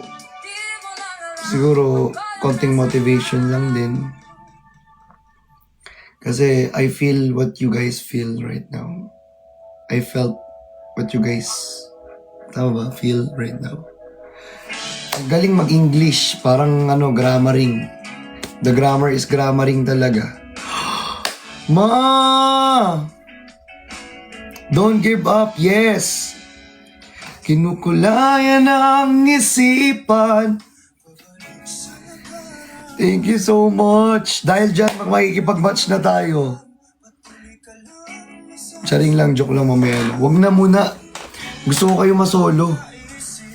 siguro, konting motivation lang din. Kasi I feel what you guys feel right now. I felt what you guys, tama ba? Feel right now. Ang galing mag-English, parang grammaring. The grammar is grammaring talaga. Ma! Don't give up, yes! Kinukulayan ang isipan. Thank you so much. Dahil dyan, makikipag-match na tayo. Charing lang, joke lang mamaya. Huwag na muna. Gusto ko kayo masolo.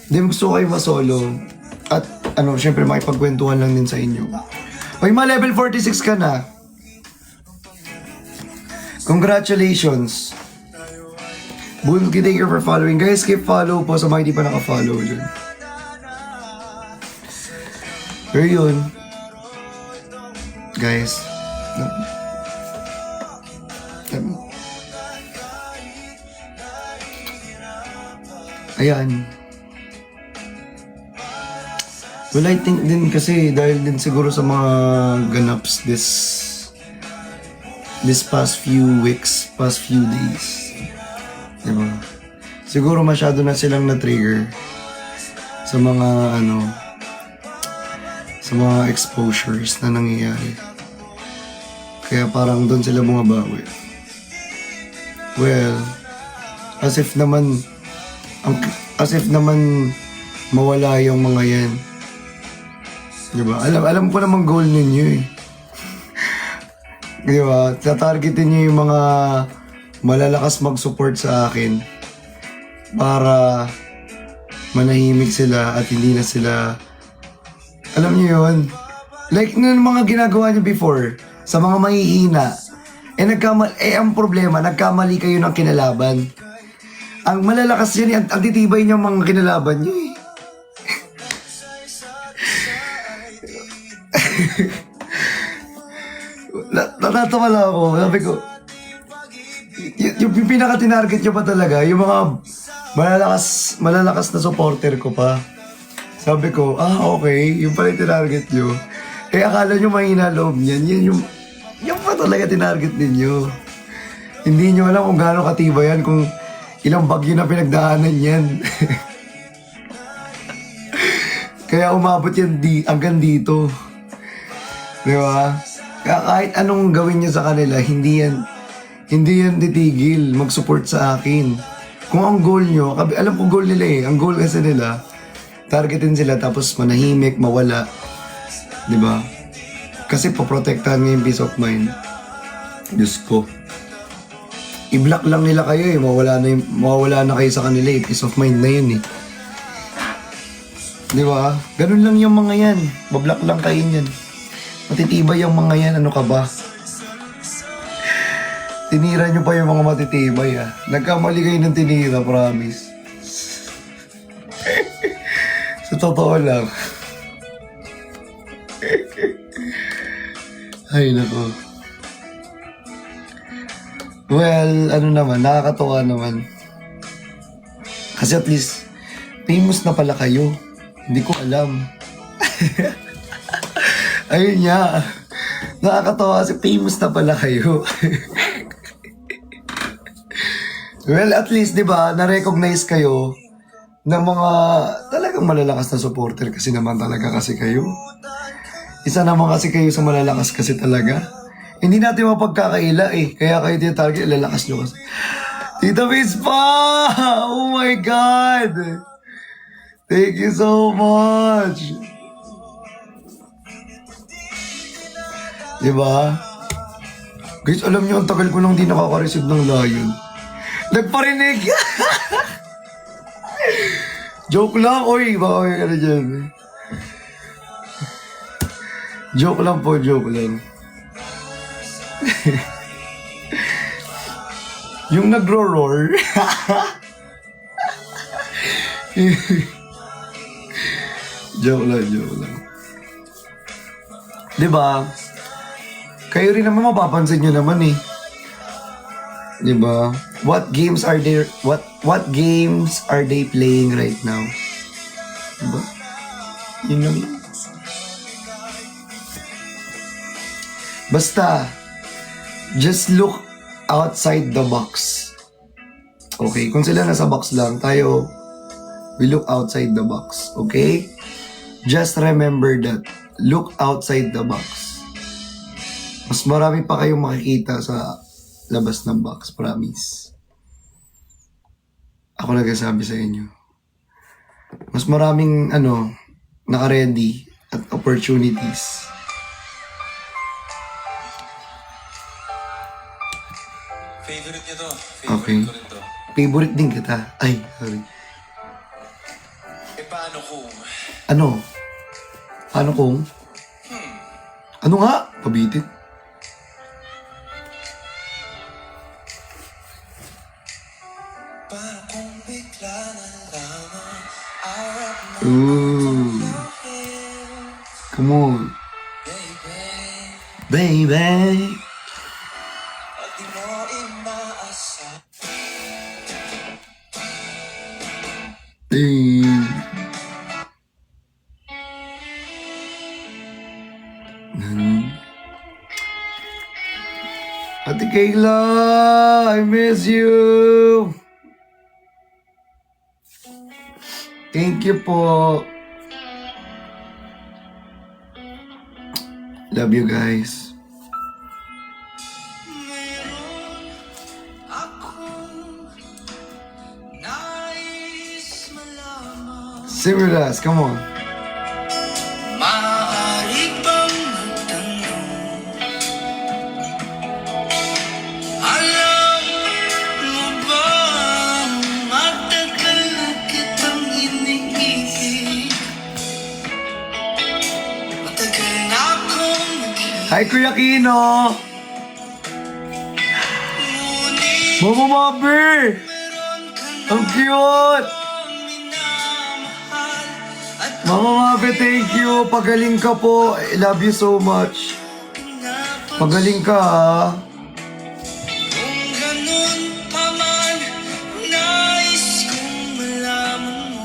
Gusto ko kayo masolo. At syempre makipagkwentuhan lang din sa inyo. Hoy, level 46 ka na. Congratulations. Bunki, thank you for following. Guys, keep follow po sa mga hindi pa naka-follow dyan. Pero yun, guys, ayan. Well, I think din kasi dahil din siguro sa mga ganaps this past few weeks, past few days. Diba? Siguro masyado na silang na-trigger sa mga sa mga exposures na nangyayari. Kaya parang doon sila bumabawi. Well, as if naman mawala yung mga yan. Diba? Alam ko namang goal ninyo eh. Diba? Tatargetin nyo yung mga malalakas mag-support sa akin para manahimik sila at hindi na sila, alam niyo yun, like nung mga ginagawa niyo before sa mga mahihina, ang problema, nagkamali kayo ng kinalaban. Ang malalakas yan, ang titibay niyo mga kinalaban niyo eh. Natatawa lang ako. Sabi ko, yung pinaka-tinarget nyo pa talaga, yung mga malalakas na supporter ko pa. Sabi ko, okay, yung pala yung tinarget nyo. Akala nyo mahina loob niyan. Yung pa talaga tinarget ninyo. Hindi nyo alam kung gaano katiba yan, kung ilang bagyo na pinagdaanan yan. Kaya umabot yan hanggang dito. Di ba? Kaya kahit anong gawin nyo sa kanila, hindi yan titigil mag-support sa akin. Kung ang goal nyo, alam ko goal nila eh. Ang goal kasi nila, targetin sila tapos manahimik, mawala. Diba? Kasi paprotektahan nga yung peace of mind. Diyos ko. I-block lang nila kayo eh. Mawawala na kayo sa kanila eh. Peace of mind na yun eh. Diba? Ganun lang yung mga yan. Bablock lang kayo yan. Matitibay yung mga yan. Ano ka ba? Tinira nyo pa yung mga matitibay ah. Nagkamali kayo ng tinira, promise. Sa totoo lang. Ay, nako. Well, nakakatawa naman. Kasi at least, famous na pala kayo. Hindi ko alam. Ayun nga. Nakakatawa kasi famous na pala kayo. Well, at least, di ba, na-recognize kayo ng mga talagang malalakas na supporter kasi naman talaga kasi kayo. Isa naman kasi kayo sa malalakas kasi talaga. Hindi natin mapagkakaila eh. Kaya kayo tinatawag, lalakas nyo kasi. Tita Vispa! Oh my God! Thank you so much! Diba? Guys, alam nyo, ang tagal ko nang di nakaka-receive ng Lion. Nagparinig! Joke lang, oy! Baka may ka na dyan. Joke lang po, joke lang. Yung nagro-roar. Joke lang, joke lang. Diba? Kayo rin naman mapapansin nyo naman eh. Diba? What games are they playing right now? Diba? Yun lang. Basta, just look outside the box. Okay? Kung sila nasa box lang, tayo, we look outside the box. Okay? Just remember that. Look outside the box. Mas marami pa kayong makikita sa labas ng box. Promise. Ako nagsasabi sa inyo. Mas maraming, naka-ready at opportunities. Favorite niyo to. Okay. Favorite ko rin to. Favorite din kita. Ay, sorry. Eh, paano kung... Ano? Paano kung? Ano nga? Pabitin. Paano kung bigla na lamang I wrap my Ooh. hands, Come on. baby. Baby. At di mo inaasa. Ate Kayla, I miss you. Thank you po. Love you guys. Similas, come on. Maaari bang magtanong? Alam mo bang matagal na kitang iniibig? Matagal na akong Hi, Kuya Kino. ngunit Mama Mabi. Ang cute. minamahal at Mama Mabi, thank you. Pagaling ka po. I love you so much. Pagaling ka, ha? kung ganun pa man, nais kong malaman mo.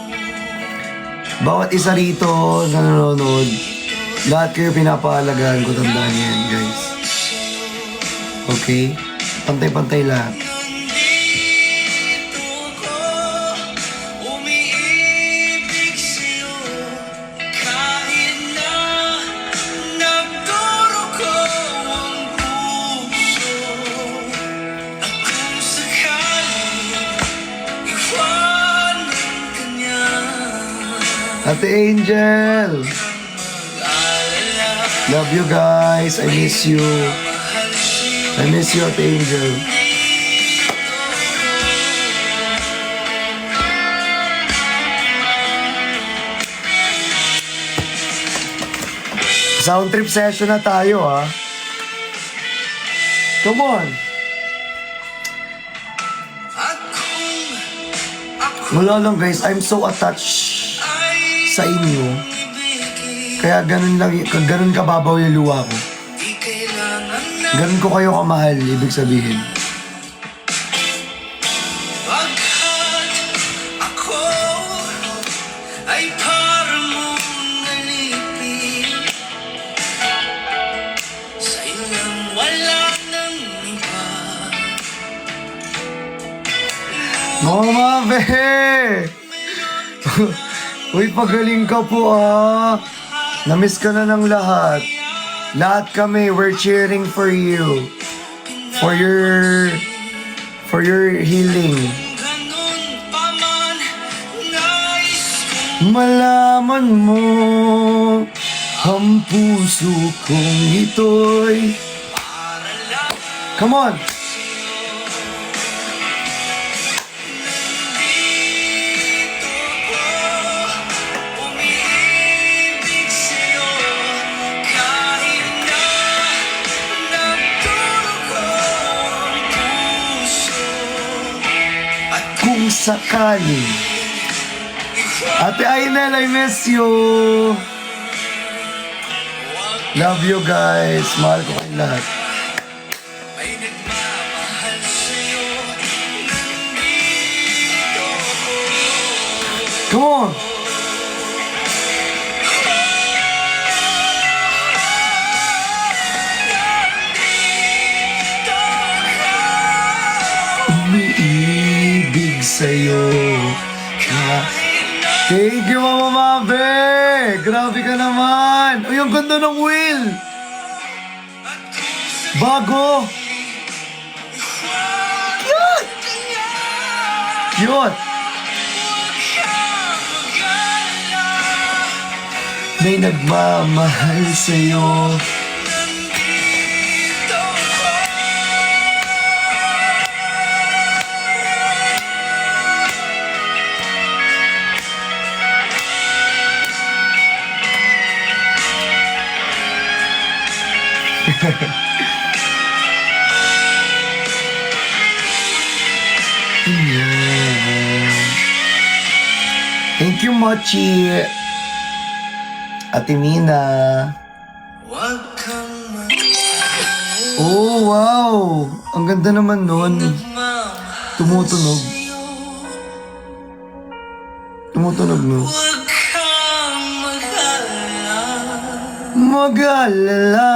Bawat isa rito na nanonood, lahat kayo pinapahalagaan ko, tandaan niyo yan, guys. Okay? Pantay-pantay lahat. Nandito ko, umiibig sa'yo, kahit na nagdurugo ang puso. At kung sakaling iwanan ka niya, Ate Angel! Love you guys. I miss you. I miss you, Ate Angel. Sound trip session na tayo, ha? Come on. at kung ako Wala lang, guys. I'm so attached ay sa inyo. ibigin, Kaya ganun kababaw yung luha ko. di kailangan na Ganun ko kayo kamahal, ibig sabihin. pagkat ako ay para mong nalipin. Sa'yo lang wala nang iba. Mama Mabe! Uy, pagaling ka po, ah. Namiss ka na ng lahat. Lahat kami, we're cheering for you. For your healing. Ganun pa man, nais kong Malaman mo, ang puso kong ito'y... Come on! umiibig sa'yo. Kahit na nagdurugo ang puso. Kung sakali. Ate Ainel, I miss you. Love you guys. Mahal ko kayo lahat. May nagmamahal sa'yo. Nandito ako. Come on! Umiibig sa'yo. Thank you, Mama Mabe! Grabe ka naman! Ay, ang ganda ng wheel! Bago! Cute! Cute! May nagmamahal sa'yo. Thank you, Mochi. Ate Mina. Huwag kang Oh, wow! Ang ganda naman nun. magmamahal Tumutunog. sa'yo. Tumutunog, no? Huwag kang mag-alala. Mag-alala.